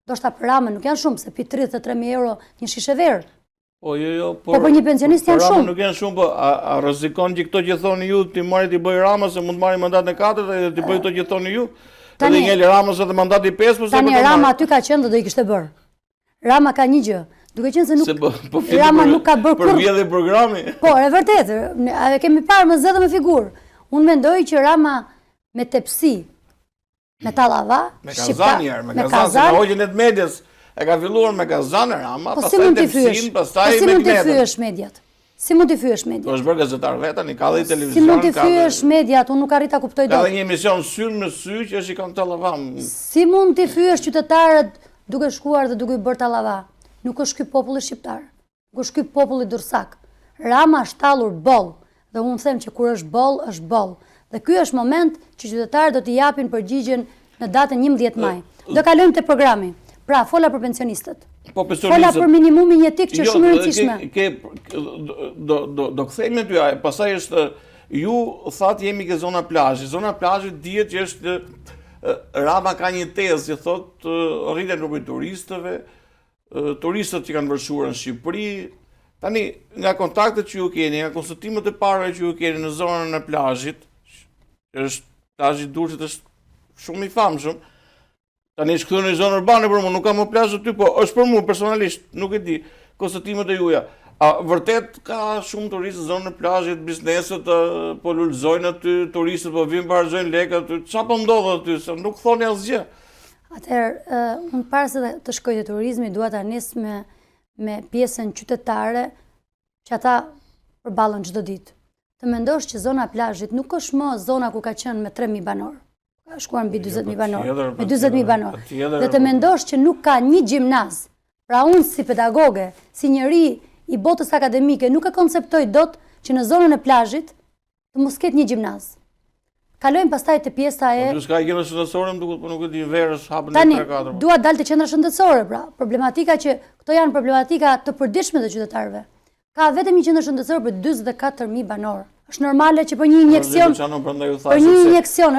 Do shta për ramën nuk janë shumë, se pi 33.000 euro një shishe verë. Po, jo, Po për një pensionist janë Rama shumë. nuk janë shumë, po a rrezikon që këto që thoni ju ti marri ti bëj Rama se mund marri mandatin e 4 dhe ti bëj këto që thoni ju? Edhe ngeli Ramës edhe mandati 5 përse Tani Rama aty ka qenë dhe do i kishte bërë. Rama ka një gjë. Duke qenë se nuk Rama nuk ka bërë kur vjedhë programi. Po, e vërtet, e kemi parë me zë dhe me figurë. Unë mendoj që Rama me tepsi, me tallava, me kazan, me hoqjen e medias. E ka filluar me Kazan Rama, pastaj tepsin, pastaj me Si mund të fyesh mediat? Si mund të fyesh mediat? Po është bërë gazetar vetën, ka dhe televizion. Si mund të fyesh mediat? Unë nuk arrit ta kuptoj dot. Ka dhe një emision sy me sy që shikon tallavam. Si mund të fyesh qytetarët duke shkuar dhe duke bërë tallava? Nuk është ky populli shqiptar. Nuk është ky populli dursak. Rama është tallur boll dhe unë them që kur është boll, është boll. Dhe ky është moment që qytetarët do t'i japin përgjigjen në datën 11 maj. Do kalojmë te programi. Pra, fola për pensionistët. Po, fola për minimumin jetik që është shumë e rëndësishme. Do kthejmë ty, pastaj është ju thatë jemi ke zona plazhi. Zona plazhi dihet që është Rama ka një tezë që thotë rritjen numrit turistëve, turistët që kanë vërshur në Shqipëri. Tani nga kontaktet që ju keni, nga konsultimet e parave që ju keni në zonën e plazhit, është plazhi i Durrësit është shumë i famshëm. Tani është kthyer në zonë urbane për mua, nuk kam më plazh aty, po është për mua personalisht, nuk e di. Konstatimet e juaja. A vërtet ka shumë turistë në zonën e plazhit, bizneset po lulëzojnë aty, turistët po vinë pa harxojnë lekë aty. Çfarë po ndodh aty? Se nuk thoni asgjë. Atëherë, unë para se të shkoj te turizmi, dua ta nis me pjesën qytetare që ata përballën çdo ditë. Të mendosh që zona e plazhit nuk është më zona ku ka qenë me 3000 banorë. Ka shkuar mbi 40.000 banorë, me 40.000 banorë. Dhe të mendosh që nuk ka një gjimnaz. Pra unë si pedagoge, si njeri i botës akademike, nuk e konceptoj dot që në zonën e plazhit të mos ketë një gjimnaz. Kalojmë pastaj te pjesa e... Po s'ka gjëra shëndetësore, më duket, po nuk e di verës hapën e 3-4. Tani, dua dal te qendra shëndetësore, pra. Problematika që këto janë problematika të përditshme të qytetarëve. Ka vetëm një qendër shëndetësore për 44.000 banorë. Është normale që për një injeksion,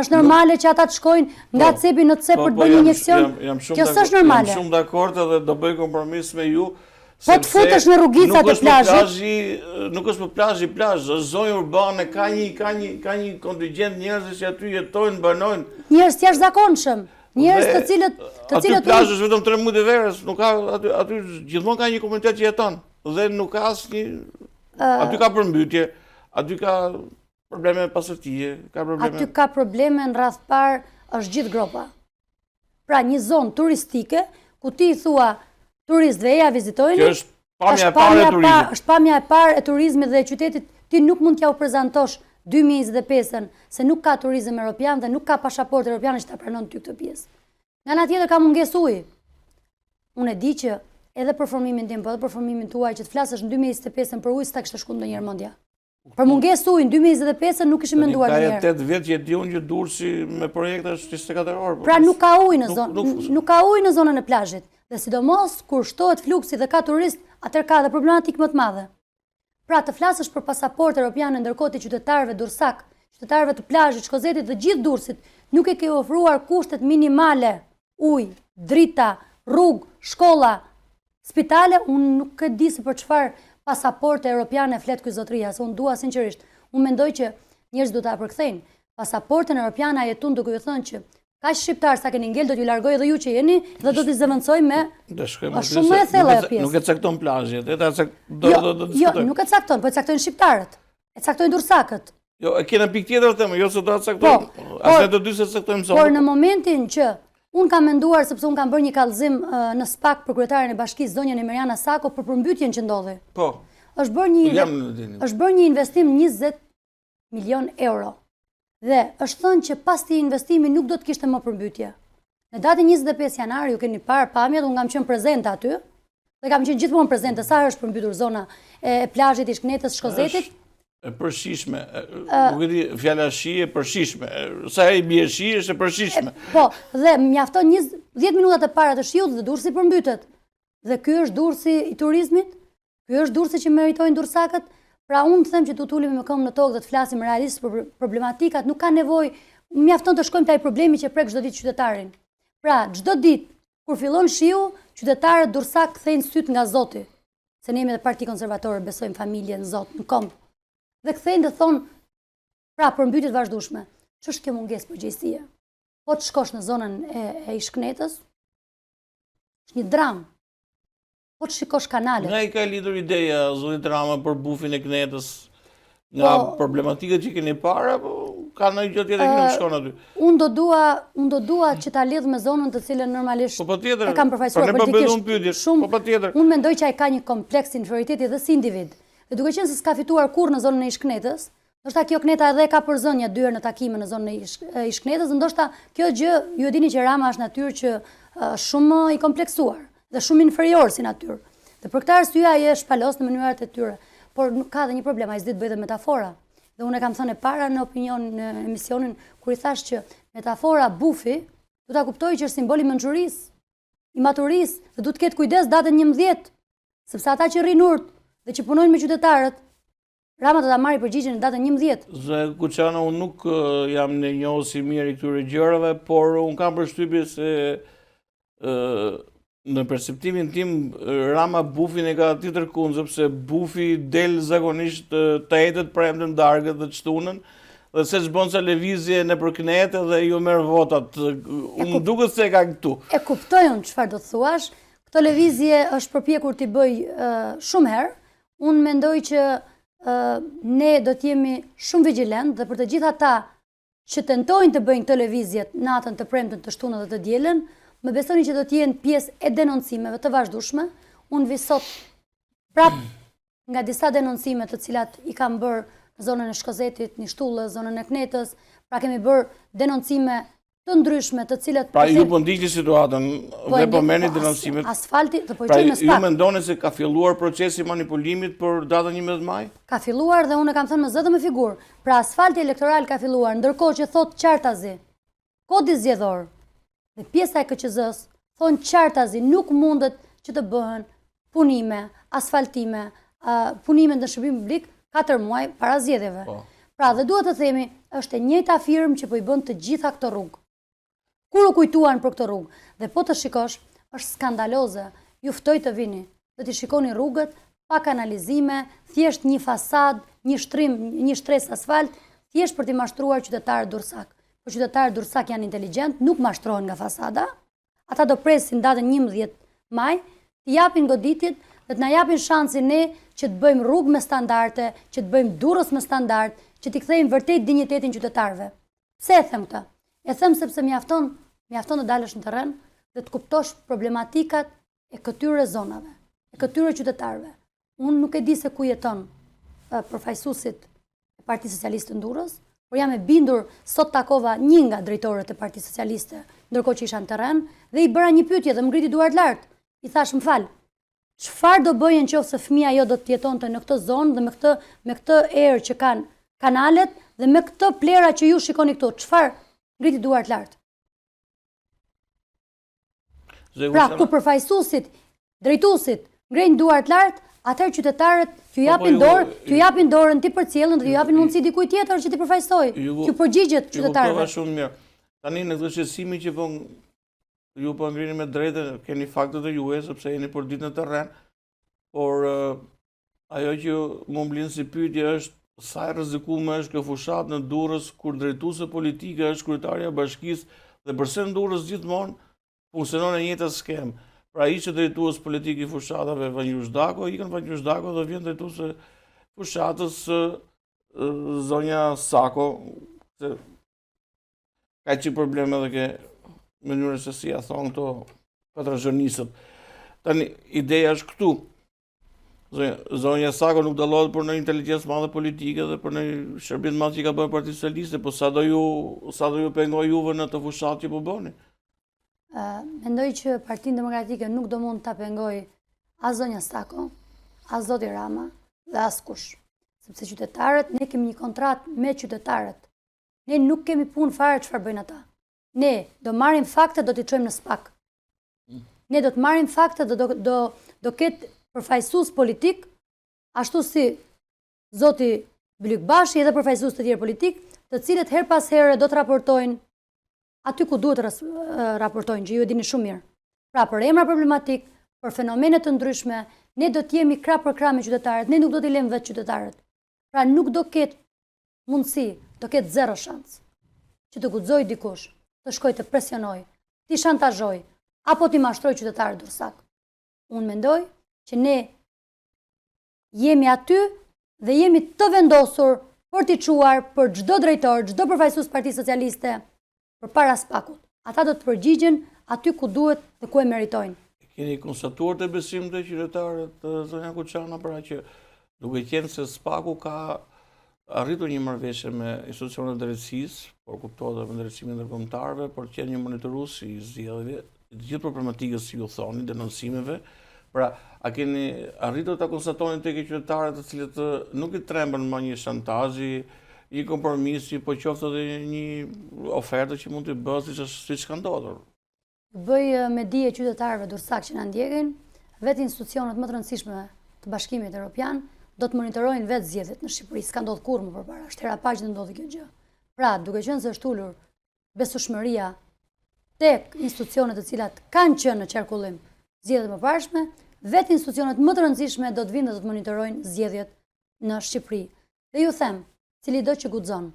është normale që ata të shkojnë nga cepi në cep për të bërë një injeksion. Kjo s'është normale. Jam shumë dakord edhe do bëj kompromis me ju. Po të futesh në rrugicat e plazhit. Nuk është për plazhi, është zonjë urbane, ka një kontingjent njerëzish që aty jetojnë, banojnë. Njerëz të jashtëzakonshëm, njerëz të cilët aty plazhi është vetëm 3 muaj verës, nuk ka aty gjithmonë ka një komunitet që jeton dhe nuk ka asnjë aty ka përmbytje. Aty ka probleme pasërtije, ka probleme... Aty ka probleme në rreth parë është gjithë gropa. Pra një zonë turistike, ku ti thua turistëve ja vizitojnë, është pamja e parë e turizmit. Është pamja e parë e turizmit dhe e qytetit, ti nuk mund t'ja u prezantosh 2025-ën, se nuk ka turizëm europian dhe nuk ka pasaport europian që ta pranon ty këtë pjesë. Nga ana tjetër ka mungesë uji. Unë e di që edhe për formimin tim, po edhe për formimin tuaj që të flasësh në 2025-ën për ujë, s'ta kishte shkuar ndonjëherë mendja. Për mungesë ujë në 2025 nuk kishim menduar ndonjëherë. Ka 8 vjet që e di unë që Durrësi me projekte është 24 orë. Pra nuk ka ujë në zonë, nuk ka ujë në zonën e plazhit. Dhe sidomos kur shtohet fluksi dhe ka turist, atëherë ka edhe problematikë më të madhe. Pra të flasësh për pasaportë europiane ndërkohë të qytetarëve dursak, qytetarëve të plazhit, Shkozetit dhe gjithë Durrësit, nuk e ke ofruar kushtet minimale, ujë, drita, rrugë, shkolla, spitale, unë nuk e di se për çfarë pasaporte europiane flet ky zotëria, se unë dua sinqerisht. Unë mendoj që njerëzit do ta përkthejnë. Pasaportën europiane jetun duke ju thënë që kaq shqiptar sa keni ngel do t'ju largoj edhe ju që jeni dhe do t'i zëvendësoj me. Është shumë më e thellë ajo pjesë. Nuk e cakton plazhet, Jo, nuk e cakton, po e caktojnë shqiptarët. E caktojnë dursakët. Jo, e kena pikë tjetër temë, jo se do ta caktojnë. As ne të dy se caktojmë sa. Por në momentin që unë kam menduar, sepse unë kam bërë një kallëzim në SPAK për kryetaren e bashkisë zonjën Emiriana Sako për përmbytjen që ndodhi. Po. Është bërë një investim 20 milion euro. Dhe është thënë që pas këtij investimi nuk do të kishte më përmbytje. Në datën 25 janar ju keni parë pamjet, unë kam qenë prezente aty. Dhe kam qenë gjithmonë prezente sa herë është përmbytur zona e plazhit, i Shknetës, Shkozetit. E përshishme, nuk e di, fjala shi e përshishme, sa e bie shi është e përshishme. Po, dhe mjafton 10 minutat e para të shiut dhe Durrësi përmbytet. Dhe ky është Durrësi i turizmit, ky është Durrësi që meritojnë dursakët. Pra unë them që të tulemi me këmbë në tokë dhe të flasim realisht për problematikat, nuk ka nevojë, mjafton të shkojmë te ai problemi që prek çdo ditë qytetarin. Pra, çdo ditë kur fillon shiu, qytetarët dursak kthejnë syt nga Zoti. se ne jemi dhe Parti Konservatore, besojmë familjen, Zot, në komb. Dhe kthejnë dhe thonë, pra për mbytjet vazhdueshme, ç'është kjo mungesë përgjegjësie? Po të shkosh në zonën e Isknetës, është një dramë. Po të shikosh kanalet. Nga i ka lidhur ideja, zoti Rama, për bufin e Knetës, nga problematikët që keni para, po ka në gjë tjetër që nuk shkon aty. Unë do dua që ta lidh me zonën të cilën normalisht e kam përfaqësuar politikisht. Shumë. Unë mendoj që ai ka një kompleks inferioriteti dhe si individ. Dhe duke qenë se s'ka fituar kurrë në zonën e Isknetës, ndoshta kjo Kneta edhe ka përzënë një dyert në takime në zonën e Isknetës, ndoshta kjo gjë ju e dini që Rama është natyrë që shumë i kompleksuar dhe shumë inferior si natyrë. Dhe për këtë arsye ai e shpalos në mënyrat e tyre. Por ka dhe një problem, ai s'di të bëjë dhe metafora. Dhe unë e kam thënë para në opinion në emisionin kur i thash që metafora bufi do ta kuptoj që është simbol i mençurisë, i maturisë, dhe duhet të ketë kujdes datën 11, sepse ata që rrin urt dhe që punojnë me qytetarët, Rama do ta marrë përgjigjen në datën 11. Zë Kuçana, unë nuk jam në njohës i mirë i këtyre gjërave, por unë kam përshtypje se në perceptimin tim, Rama bufin e ka tjetër kundë, sepse bufi del zakonisht të etët premten dargët dhe çtunën, dhe se ç'bën sa lëvizje në përknetë dhe ju merr votat. Unë duket se e ka këtu. E kuptoj unë çfarë do të thuash. Këtë lëvizje është përpjekur t'i bëj shumë herë. Unë mendoj që ne do t'jemi shumë vigjilent dhe për të gjithë ata që tentojnë të bëjnë këtë lëvizjet natën të premten, të shtunën dhe të dielën, më besoni që do t'jenë pjesë e denoncimeve të vazhdueshme. Unë vi sot prap nga disa denoncime të cilat i kam bërë në zonën e Shkozetit, në Shtullës, zonën e Knetës, pra kemi bërë denoncime të ndryshme të cilat... Pra ju po ndiqni situatën dhe po merrni denoncimet. Asfalti, të po i pra çojmë ju mendoni se ka filluar procesi manipulimit për datën 11 maj? Ka filluar dhe unë kam thënë me zë dhe me figurë. Pra asfalti elektoral ka filluar, ndërkohë që thot qartazi, kodi zgjedhor dhe pjesa e KQZ-s thonë qartazi nuk mundet që të bëhen punime, asfaltime, punime në shërbim publik 4 muaj para zgjedhjeve. Pra dhe duhet të themi, është e njëjta firmë që po i bën të gjitha këto rrugë. Kur u kujtuan për këtë rrugë, dhe po të shikosh, është skandaloze. Ju ftoj të vini, do t'i shikoni rrugët pa kanalizime, thjesht një fasad, një shtrim, një shtres asfalt, thjesht për t'i mashtruar qytetarët Durrësak. Po qytetarët Durrësak janë inteligjent, nuk mashtrohen nga fasada. Ata do presin datën 11 maj, t'i japin goditjet dhe t'na japin shansin ne që të bëjmë rrugë me standarde, që të bëjmë Durrës me standard, që t'i kthejmë vërtet dinjitetin qytetarëve. Pse e them këtë? E them sepse mjafton të dalësh në terren dhe të kuptosh problematikat e këtyre zonave, e këtyre qytetarëve. Unë nuk e di se ku jeton përfaqësuesit e Partisë Socialiste të Durrës, por jam e bindur, sot takova një nga drejtorët e Partisë Socialiste, ndërkohë që isha në terren, dhe i bëra një pyetje dhe më ngriti duart lart. I thash, më fal, çfarë do bëjë nëse fëmia jo do të jetonte në këtë zonë dhe me këtë erë që kanë kanalet dhe me këtë plera që ju shikoni këtu, çfarë? Ngriti duart lart. Pra, ku përfaqësuesit, drejtuesit ngrenë duart lart, atëherë qytetarët t'ju japin dorën ti përcjellën dhe t'ju japin mundësi dikujt tjetër që t'i përfaqësojë, që përgjigjet qytetarëve. Ju kuptova shumë mirë. Tani në këtë shqetësimi që ju po ngrini me drejtë, keni faktet e juaj sepse jeni për ditë në terren, por ajo që më mbledh si pyetje është sa e rrezikueshme është kjo fushat në Durrës kur drejtuese politike është kryetaria e bashkisë dhe pse në Durrës gjithmonë funksionon e njëjta skemë. Pra ishte drejtues politik i fushatave Vanjush Dako, ikën Vanjush Dako dhe vjen drejtuese fushatës zonja Sako, se ka që probleme edhe ke mënyrën se si ja thonë këto patrazionistët. Tani ideja është këtu. Zonja Sako nuk dallohet për në inteligjencë madhe politike dhe për në shërbim madh që ka bërë Partia Socialiste, po sa do ju pengoj juve në të fushat që po bëni? Mendoj që Partinë Demokratike nuk do mund ta pengoj as zonja Sako, as zoti Rama dhe as kush. Sepse qytetarët, ne kemi një kontratë me qytetarët. Ne nuk kemi punë fare çfarë bëjnë ata. Ne do marrim fakte, do t'i çojmë në SPAK. Ne do të marrim fakte dhe do ketë përfaqësues politik, ashtu si zoti Blykbashi edhe përfaqësues të tjerë politik, të cilët her pas here do të raportojnë aty ku duhet të raportojnë, që ju e dini shumë mirë. Pra për emra problematik, për fenomene të ndryshme, ne do të jemi krah për krah me qytetarët, ne nuk do t'i lëmë vetë qytetarët. Pra nuk do ketë mundësi, do ketë zero shans që të guxoj dikush, të shkoj të presionoj, t'i shantazhoj, apo t'i mashtroj qytetarët dursak. Unë mendoj që ne jemi aty dhe jemi të vendosur për t'i quar për çdo drejtor, çdo përfaqësues Partisë Socialiste përpara SPAK-ut. Ata do të përgjigjen aty ku duhet dhe ku e meritojnë. Keni konstatuar të besim të qytetarët zonja Kuçana, pra që duke qenë se SPAK-u ka arritur një marrëveshje me institucionet e drejtësisë, por kuptohet me drejtsimin e ndërkombëtarëve, por qenë një monitorues i zgjedhjeve, gjithë problematikës si ju thoni, denoncimeve. Pra, a keni arritur ta konstatoni tek qytetarët të cilët nuk i trembën më një shantazhi, një kompromisi, po qoftë edhe një ofertë që mund të bëhet siç ka ndodhur? Bëj me dije qytetarëve dursak që na ndjekin, vetë institucionet më të rëndësishme të Bashkimit Evropian do të monitorojnë vetë zgjedhjet në Shqipëri. S'ka ndodhur kurrë më përpara, është hera e parë që ndodhi kjo gjë. Pra, duke qenë se është ulur besueshmëria tek institucionet të cilat kanë qenë në qarkullim zgjedhjet më parashme, vetë institucionet më të rëndësishme do të vinë dhe do të monitorojnë zgjedhjet në Shqipëri. Dhe ju them, cili do që guxon,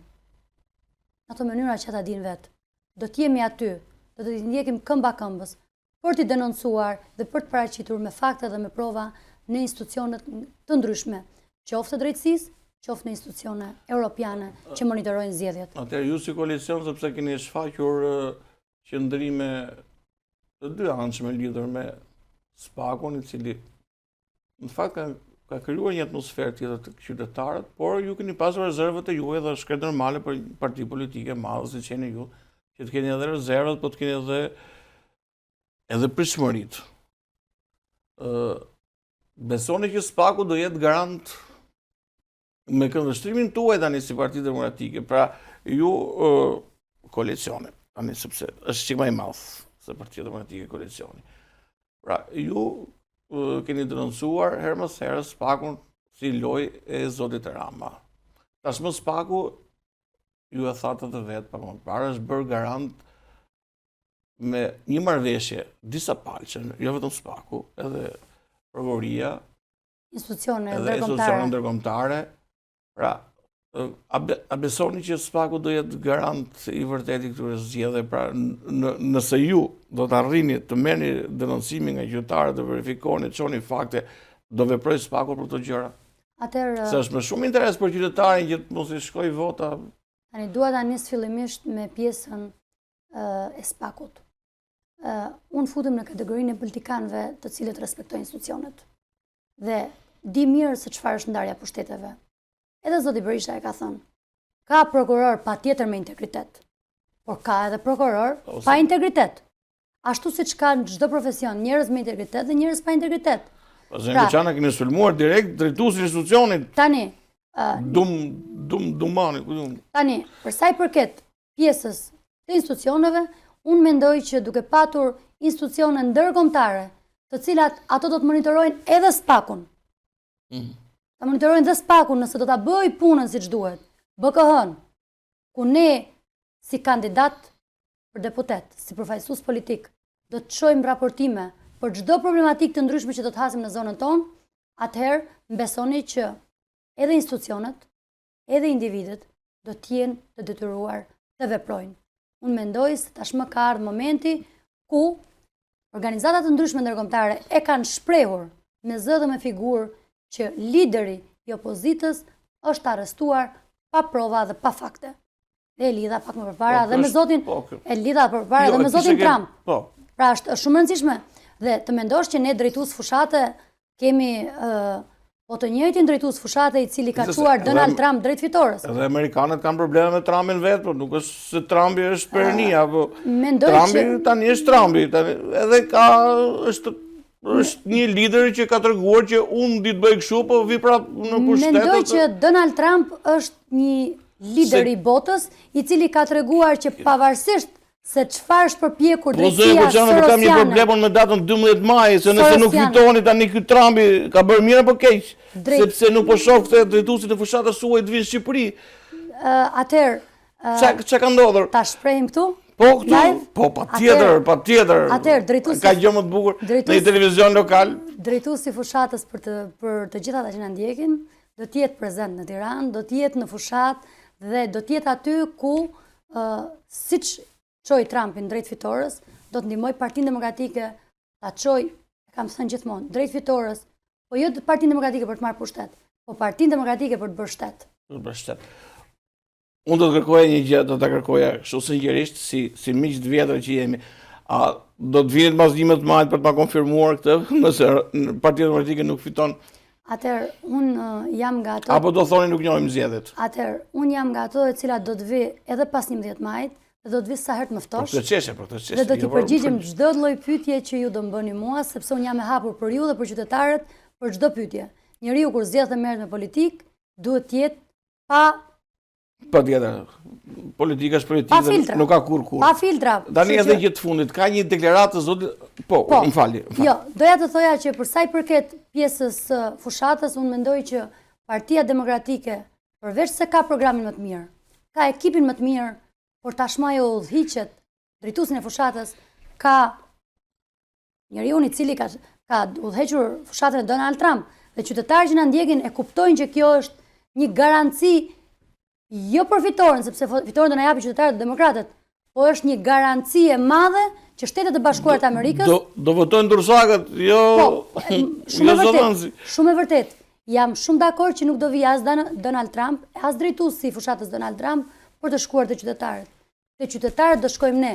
në ato mënyra që ata dinë vetë, do të jemi aty, do të ndjekim këmba këmbës për t'i denoncuar dhe për të paraqitur me fakte dhe me prova në institucionet të ndryshme, qoftë të drejtësisë, qoftë në institucione europiane që monitorojnë zgjedhjet. Atëherë ju si koalicion, sepse keni shfaqur qëndrime të dy anshme lidhur me SPAK-un, i cili në fakt ka krijuar një atmosferë tjetër të qytetarët, por ju keni pasur rezervat e juaja dhe është normale për një parti politike madhe siç jeni ju, që të keni edhe rezervat, po të keni edhe pritshmëritë. Besoni që SPAK-u do jetë garant me këndvështrimin tuaj tani si Parti Demokratike, pra ju koalicione, tani sepse është çik më i madh se Partia Demokratike koalicioni. Pra ju keni denoncuar herë pas here SPAK-un si lojë e zotit Rama. Tashmë SPAK-u ju e thatë të vetë pa më parë është bërë garant me një marrëveshje disa palçe, jo vetëm SPAK-u, edhe prokuroria, Institucione edhe institucione ndërkombëtare. Pra, a besoni që SPAK-u do jetë garant i vërtetë i këtyre zgjedhjeve? Pra, nëse ju do të arrini të merrni denoncimin nga qytetarët, të verifikoni, të çoni fakte, do veproj SPAK-u për këto gjëra? Atëherë, se është me shumë interes për qytetarin që mos i shkoj vota. Tani dua ta nis fillimisht me pjesën e SPAK-ut. Unë futem në kategorinë e politikanëve të cilët respektojnë institucionet. Dhe di mirë se çfarë është ndarja pushteteve. Edhe zoti Berisha e ka thënë, ka prokuror patjetër me integritet, por ka edhe prokuror pa integritet. Ashtu siç ka në çdo profesion njerëz me integritet dhe njerëz pa integritet. Zonja Kuçana keni sulmuar direkt drejtuesin e institucionit. Tani, Tani, për sa i përket pjesës të institucioneve, unë mendoj që duke patur institucione ndërkombëtare, të cilat ato do të monitorojnë edhe SPAK-un. Ta monitorojnë dhe SPAK-un nëse do ta bëj punën siç duhet. BKH-n, ku ne si kandidat për deputet, si përfaqësues politik, do të çojmë raportime për çdo problematikë të ndryshme që do të hasim në zonën tonë, atëherë mbesoni që edhe institucionet, edhe individët do të jenë të detyruar të veprojnë. Unë mendoj se tashmë ka ardhur momenti ku organizatat të ndryshme ndërkombëtare e kanë shprehur me zë dhe me figurë që lideri i opozitës është arrestuar pa prova dhe pa fakte. Dhe e lidha pak më përpara dhe me zotin dhe me zotin Trump. Pra është shumë rëndësishme dhe të mendosh që ne drejtues fushate kemi po të njëjtin drejtues fushate i cili ka çuar Donald Trump drejt fitores. Edhe amerikanët kanë probleme me Trumpin vetë, por nuk është se Trumpi është perënia, apo Trumpi tani është Trumpi, edhe ka është një lider që ka treguar që unë di të bëj kështu, po vi prapë në pushtet. Mendoj që Donald Trump është një lider i botës i cili ka treguar që pavarësisht se çfarë është përpjekur drejtësia sorosiane. Kam një problemon me datën 12 maj, se nëse nuk fitoni tani ky Trumpi ka bërë mirë apo keq, sepse nuk po shoh këtë drejtuesit e fushatës suaj të vinë në Shqipëri. Atëherë, çka ka ndodhur? Ta shprehim këtu? Po këtu, po patjetër. Atëherë drejtuesi ka gjë më të bukur në një televizion lokal. Drejtuesi fushatës për të gjithë ata që na ndjekin, do të jetë prezent në Tiranë, do të jetë në fushat dhe do të jetë aty ku siç çoi Trumpin drejt fitores, do të ndihmoj Partinë Demokratike ta çoj, kam thënë gjithmonë, drejt fitores, po jo Partinë Demokratike për të marrë pushtet, po Partinë Demokratike për të bërë shtet. Për të bërë shtet. Unë do të kërkoja një gjë, do ta kërkoja kështu sinqerisht si miq të vjetër që jemi. A do të vinë mazgjime të majt për të ma konfirmuar këtë, nëse Partia Demokratike nuk fiton? Atëherë, unë jam nga ato... Apo do thoni nuk njohim zgjedhjet? Atëherë, unë jam nga ato e cila do të vi edhe pas 11 majit, dhe do të vi sa herë të më ftosh. Për këtë çështje. Dhe do t'i përgjigjem çdo lloj pyetje që ju do më bëni mua, sepse unë jam e hapur për ju dhe për qytetarët për çdo pyetje. Njeriu kur zgjedh të merret me politik, duhet të jetë patjetër. Politika është politikë dhe nuk ka kur. Pa filtra. Tani edhe gjë të fundit, ka një deklaratë zotit, më fali. Jo, doja të thoja që për sa i përket pjesës fushatës, unë mendoj që Partia Demokratike, përveç se ka programin më të mirë, ka ekipin më të mirë, por tashmë ajo udhëhiqet, drejtuesin e fushatës, ka njeriu i cili ka udhëhequr fushatën e Donald Trump, dhe qytetarët që na ndjekin e kuptojnë që kjo është një garanci jo për fitoren, sepse fitoren do na japi qytetarët demokratët, po është një garanci e madhe që Shtetet e Bashkuara të Amerikës do votojnë dursakët, jo zëdhënësi. Shumë e vërtet. Jam shumë dakord që nuk do vi as Donald Trump, as drejtuesi i fushatës Donald Trump për të shkuar te qytetarët. Te qytetarët do shkojmë ne.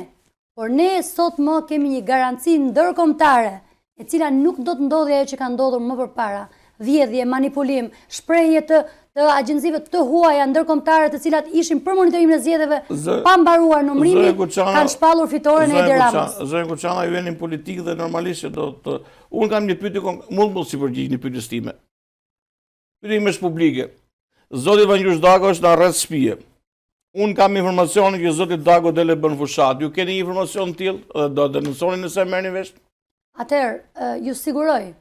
Por ne sot më kemi një garanci ndërkombëtare, e cila nuk do të ndodhi ajo që ka ndodhur më përpara. Vjedhje, manipulim, shprehje të agjenzive të huaja ndërkombëtare të cilat ishin për monitorimin e zgjedhjeve pa mbaruar numrimin, kanë shpallur fitoren e Edi Ramës. Zërin Kuçana, ju jeni politikë dhe normalisht unë kam një pyetje, mund si përgjigj një pyetje time. Pyetja ime është publike. Zoti Vangjush Dago është në arrest shtëpie. Unë kam informacionin që zoti Dago dele bën fushat. Ju keni një informacion të tillë dhe do denonsoni nëse merrni vesh? Atëherë, ju siguroj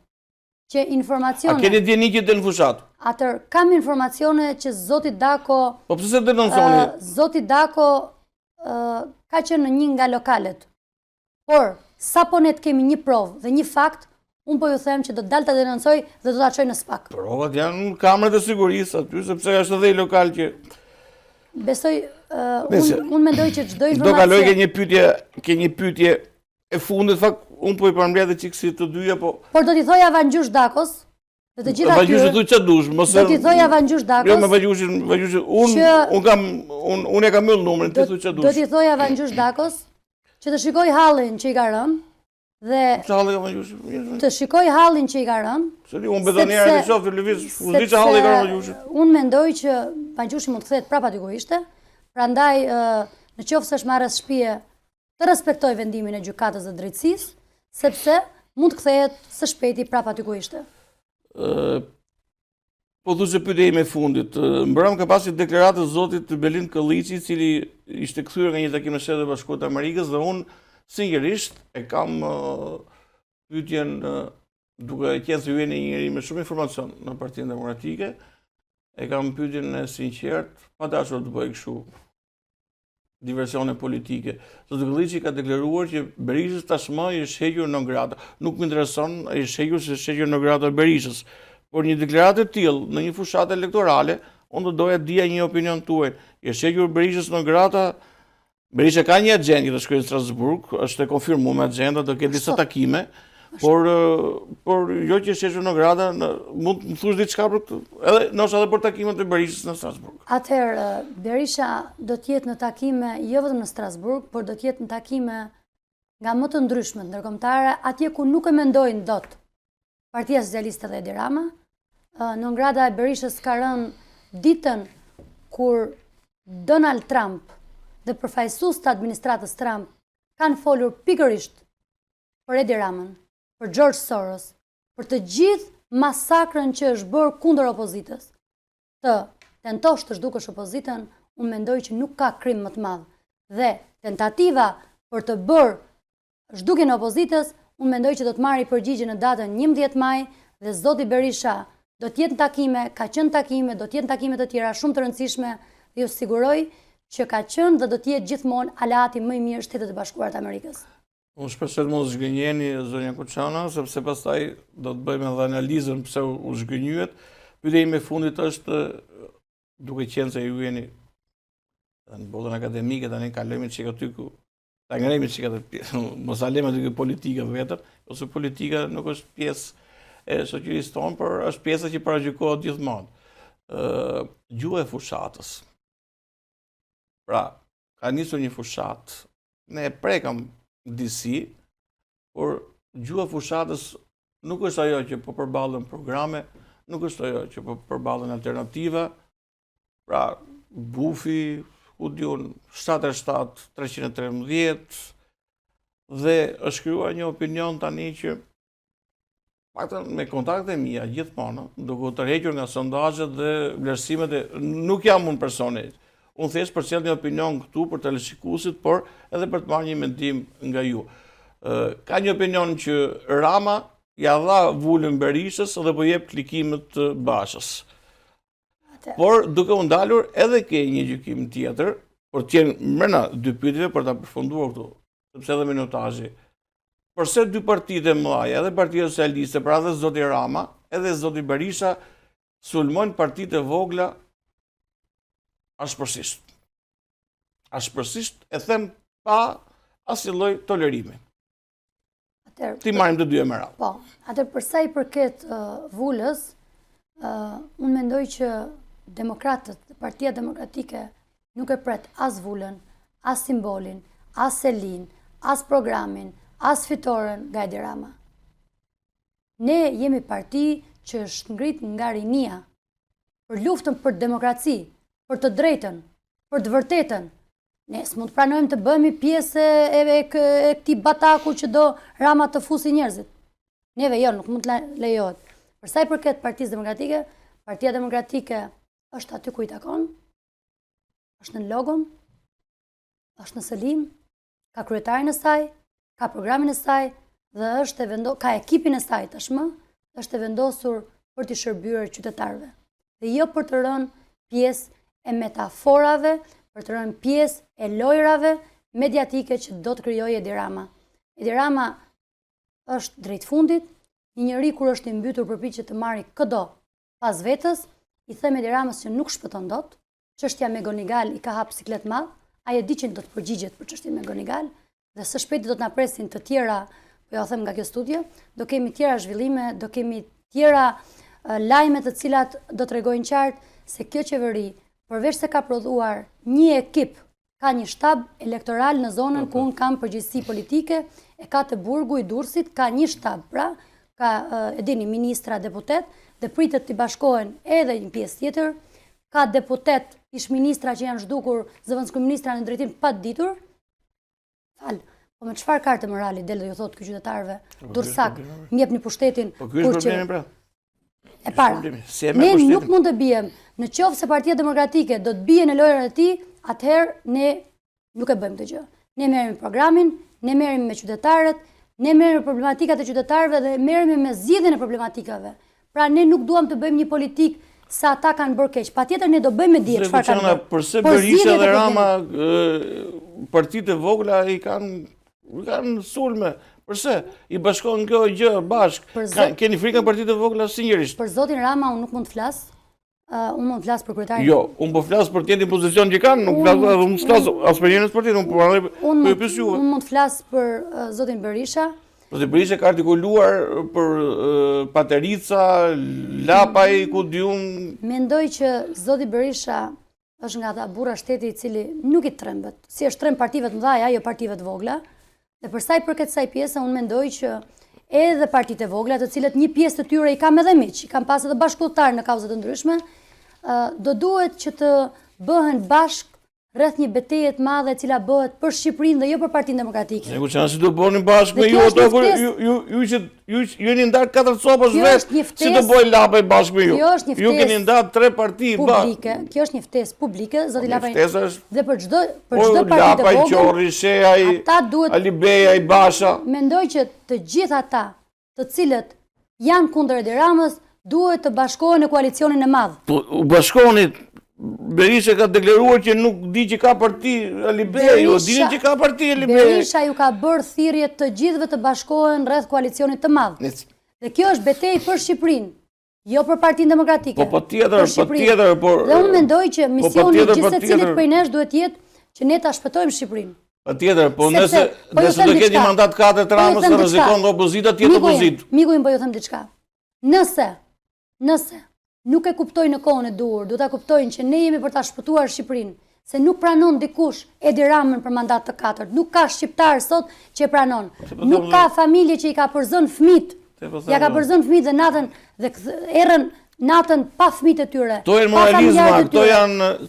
që informacione... A keni djeni që del në fushat? Atër, kam informacione që zoti Dako... Po pëse se denonsoni? Zoti Dako ka qenë në një nga lokalet. Por, sa po ne të kemi një provë dhe një fakt, unë po ju them që do të dalë të denonsoj dhe do të aqoj në SPAK. Provat janë në kamërët e sigurisë aty, sepse është edhe i lokal që... Besoj, unë mendoj që çdo informacion... Do kaloj ke një pyetje e fundit, fakt, unë po i përmbledh çik si të dyja, po... Por do t'i thoja Vangjush Dakos, dhe të gjitha tyre... Vangjush ç'a dush, mos... Do t'i thoja Vangjush Dakos... Jo, me Vangjush, unë e kam mbyll numrin, ti thuaj ç'a dush. Do t'i thoja Vangjush Dakos që të shikoj hallin që i ka rënë, dhe... Halli ka Vangjush? Të shikoj hallin që i ka rënë... Se unë bedoniera të shoh të lëviz, u di ç'a halli ka rënë Vangjush. Unë mendoj që Vangjushi mund të kthehet prapë aty ku ishte, prandaj në qoftë se është marrë shtëpie, të respektoj vendimin e gjykatës dhe drejtësisë, sepse mund të kthehet së shpejti prapë aty ku ishte. Po thu se pyetja ime e fundit. Mbrëm ka pasi deklaratë të zotit Belind Kolliçi, i cili ishte kthyer nga një takim në Shtetet e Bashkuara të Amerikës, dhe unë sinqerisht e kam pyetjen duke qenë se ju jeni njëri me shumë informacion në Partinë Demokratike, e kam pyetjen e sinqert, pa dashur të bëj kështu diversione politike. Zoti Kolliçi ka deklaruar që Berishës tashmë i është hequr non grata. Nuk më intereson, i është hequr se është hequr non grata Berishës. Por një deklaratë të tillë në një fushatë elektorale, unë do doja dija një opinion tuaj. I është hequr Berishës non grata. Berisha ka një agjendë të shkojë në Strasburg, është e konfirmuar me agjenda, do ketë disa takime. Por jo që është hequr non grata, mund të më thush diçka për këtë, edhe ndoshta edhe për takimet e Berishës në Strasburg. Atëherë, Berisha do të jetë në takime jo vetëm në Strasburg, por do të jetë në takime nga më të ndryshmet ndërkombëtare, atje ku nuk e mendojnë dot Partia Socialiste dhe Edi Rama. Non grata e Berishës ka rënë ditën kur Donald Trump dhe përfaqësues të administratës Trump kanë folur pikërisht për Edi Ramën, për George Soros, për të gjithë masakrën që është bërë kundër opozitës. Të tentosh të zhdukesh opozitën, unë mendoj që nuk ka krim më të madh. Dhe tentativa për të bërë zhdukjen e opozitës, unë mendoj që do të marrë përgjigje në datën 11 maj dhe zoti Berisha do të jetë në takime, ka qenë takime, do të jetë në takime të tjera shumë të rëndësishme dhe ju siguroj që ka qenë dhe do të jetë gjithmonë aleati më i mirë Shtetet e Bashkuara të Amerikës. Unë shpresoj të mos zgënjeni zonja Kuçana, sepse pastaj do të bëjmë edhe analizën pse u zgënjyet. Pyetja ime e fundit është, duke qenë se ju jeni në botën akademike, tani kalojmë çka aty ku ta ngrejmë çka aty, mos alem aty politika vetëm, ose politika nuk është pjesë e shoqërisë tonë, por është pjesa që paragjykohet gjithmonë. Gjuha e fushatës. Pra, ka nisur një fushat, ne e prekam disi, por gjuha e fushatës nuk është ajo që po përballen programe, nuk është ajo që po përballen alternativa. Pra, bufi, ku diun 77 313 dhe është krijuar një opinion tani që paktën me kontakte mia gjithmonë, duke u tërhequr nga sondazhet dhe vlerësimet nuk jam unë personi. Unë thjesht përcjell një opinion këtu për teleshikuesit, por edhe për të marrë një mendim nga ju. Ka një opinion që Rama ja dha vulën Berishës dhe po jep klikimet Bashës. Por duke u ndalur edhe ke një gjykim tjetër, por të jenë mbrëmja dy pyetjeve për ta përfunduar këtu, sepse edhe minutazhi. Përse dy partitë e mëdha, edhe Partia Socialiste, pra edhe zoti Rama, edhe zoti Berisha, sulmojnë partitë e vogla ashpërsisht. Ashpërsisht e them pa asnjë lloj tolerimi. Ti marrim të dy me radhë. Po, atë për sa i përket vulës, unë mendoj që demokratët, Partia Demokratike nuk e pret as vulën, as simbolin, as selin, as programin, as fitoren nga Edi Rama. Ne jemi parti që është ngrit nga rinia për luftën për demokraci, për të drejtën, për të vërtetën. Ne s'mund të pranojmë të bëhemi pjesë e këtij bataku që do Rama të fusi njerëzit. Neve jo, nuk mund të lejohet. Për sa i përket Partisë Demokratike, Partia Demokratike është aty ku i takon, është në logon, është në selim, ka kryetarin e saj, ka programin e saj dhe ka ekipin e saj tashmë, është e vendosur për të shërbyer qytetarëve. Dhe jo për të rënë pjesë e metaforave, për të rënë pjesë e lojrave mediatike që do të krijojë Edi Rama. Edi Rama është drejt fundit, një njeri kur është i mbytur përpiqet të marrë këdo pas vetës, i them Edi Ramës që nuk shpëton dot, çështja me Gonigal i ka hap siklet madh, ai e di që do të përgjigjet për çështjen me Gonigal, dhe së shpejti do të na presin të tjera, po ja them nga kjo studio, do kemi tjera zhvillime, do kemi tjera lajme të cilat do t'rregojnë qartë se kjo qeveri, përveç se ka prodhuar një ekip, ka një shtab elektoral në zonën ku unë kam përgjegjësi politike, e ka të burgu i Durrësit, ka një shtab, pra, ka edini ministra, deputet, dhe pritet të bashkohen edhe një pjesë tjetër, ka deputet, ish ministra që janë zhdukur, zëvendëskryeministra në drejtim pa ditur. Po me çfarë karte morali del dhe ju thotë ky qytetarëve, Durrësak, m'jepni pushtetin. Po ky është problemi pra. E para, ne nuk mund të bijem, në qoftë se Partia Demokratike do të bie në lojrat e tij, atëherë ne nuk e bëjmë këtë gjë. Ne merremi programin, ne merremi me qytetarët, ne merremi me problematikat e qytetarëve dhe merremi me zgjidhjen e problematikave. Pra ne nuk duam të bëjmë një politikë sa ata kanë bërë keq. Patjetër ne do bëjmë dije çfarë kanë bërë. Përse Berisha dhe Rama partitë e vogla i kanë sulme? Përse i bashkon kjo gjë bashk? Keni frikën partitë e vogla sinqerisht? Për zotin Rama unë nuk mund të flas. Unë mund të flas për kryetarin. Jo, unë po flas për të jetin pozicion që kanë, nuk flas as për njerëz sportiv, unë po pyes juve. Unë mund të flas për zotin Berisha. Zoti Berisha ka artikuluar për Paterica, Lapaj, ku diun. Mendoj që zoti Berisha është nga ata burra shteti i cili nuk i trembet. Si është tremb partive të mëdha, jo partive të vogla. Dhe për sa i përket kësaj pjese, unë mendoj që edhe partitë e vogla, të cilët një pjesë të tyre i kam edhe miq, i kam pas edhe bashkëpunëtar në kauza të ndryshme, do duhet që të bëhen bashk rreth një betejë të madhe e cila bëhet për Shqipërinë dhe jo për Partinë Demokratike. Ne ku çan si do bënin bashkë me ju ato ju jeni ndarë 4 copash vetë. Si do bëj Lapaj bashkë me ju? Ju keni ndarë 3 parti publike. Kjo është një ftesë publike, zoti Lapaj. Dhe për çdo parti të vogël. Qorri, Shehaj, Alibej, Basha. Mendoj që të gjithë ata, të cilët janë kundër Edi Ramës, duhet të bashkohen në koalicionin e madh. U bashkoni Berisha ka deklaruar që nuk di që ka parti Alibeju, dini që ka parti Alibeju. Berisha ju ka bërë thirrje të gjithëve të bashkohen rreth koalicionit të madh. Dhe kjo është betejë për Shqipërinë, jo për Partinë Demokratike. Po tjetër, por... Dhe unë mendoj që misioni që secilit prej nesh duhet jetë që ne ta shpëtojmë Shqipërinë. Patjetër, po nëse do ketë një mandat 4 të Ramës të rrezikon dhe opozita të jetë opozitë. Miku im, po ju them diçka. Nëse nuk e kuptojnë në kohën e duhur, do ta kuptojnë që ne jemi për ta shpëtuar Shqipërinë, se nuk pranon dikush Edi Ramën për mandat të 4, nuk ka shqiptar sot që e pranon. Nuk ka familje që i ka përzën fëmijët. Ja ka përzën fëmijët dhe natën dhe errën natën pa fëmijët e tyre. To janë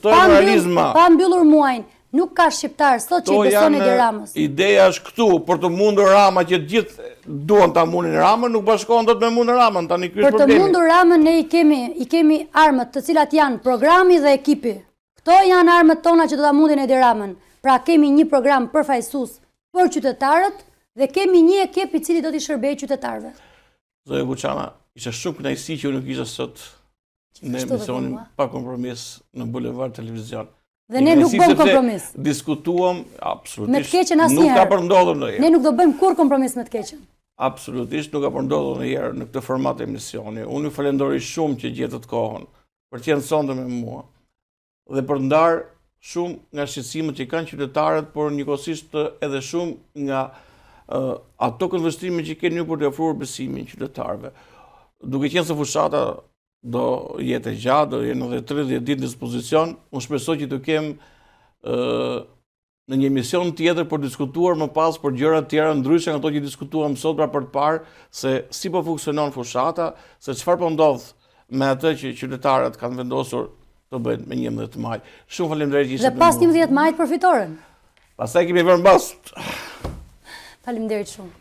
moralizma, Pa mbyllur muajin. Nuk ka shqiptar sot që i beson Edi Ramës. Ideja është këtu, për të mundur Rama që gjithë duan ta mundin Ramën, nuk bashkohen dot me mundin Ramën, tani ky është problemi. Për të mundur Ramën ne i kemi armët të cilat janë programi dhe ekipi. Këto janë armët tona që do ta mundin Edi Ramën. Pra kemi një program përfaqësues për qytetarët dhe kemi një ekip i cili do t'i shërbejë qytetarëve. Zoja Buçana, ishte shumë kënaqësi që unë kisha sot në emisionin pa kompromis në Bulevard Televizion. Dhe ne nuk bëjmë kompromis. Diskutuam, absolutisht. Me të keqen asnjëherë. Nuk ka përndodhur ndonjëherë. Ne nuk do bëjmë kur kompromis me të keqen. Absolutisht nuk ka përndodhur ndonjëherë në këtë format emisioni. Unë ju falenderoj shumë që gjetët kohën për të qenë sonte me mua dhe për ndar shumë nga shqetësimet që kanë qytetarët, por njëkohësisht edhe shumë nga ato këndvështrime që keni ju për të ofruar besimin qytetarëve. Duke qenë se fushata do jetë e gjatë, do jenë edhe 30 ditë në dispozicion, unë shpresoj që të kem në një emision tjetër për diskutuar më pas për gjëra tjera ndryshe nga ato që diskutuam sot pra për të parë se si po funksionon fushata, se çfarë po ndodh me atë që qytetarët kanë vendosur të bëjnë me 11 maj. Shumë faleminderit që ishte me mua. Dhe pas 11 majit për fitoren. Pastaj kemi vënë mbas. Faleminderit shumë.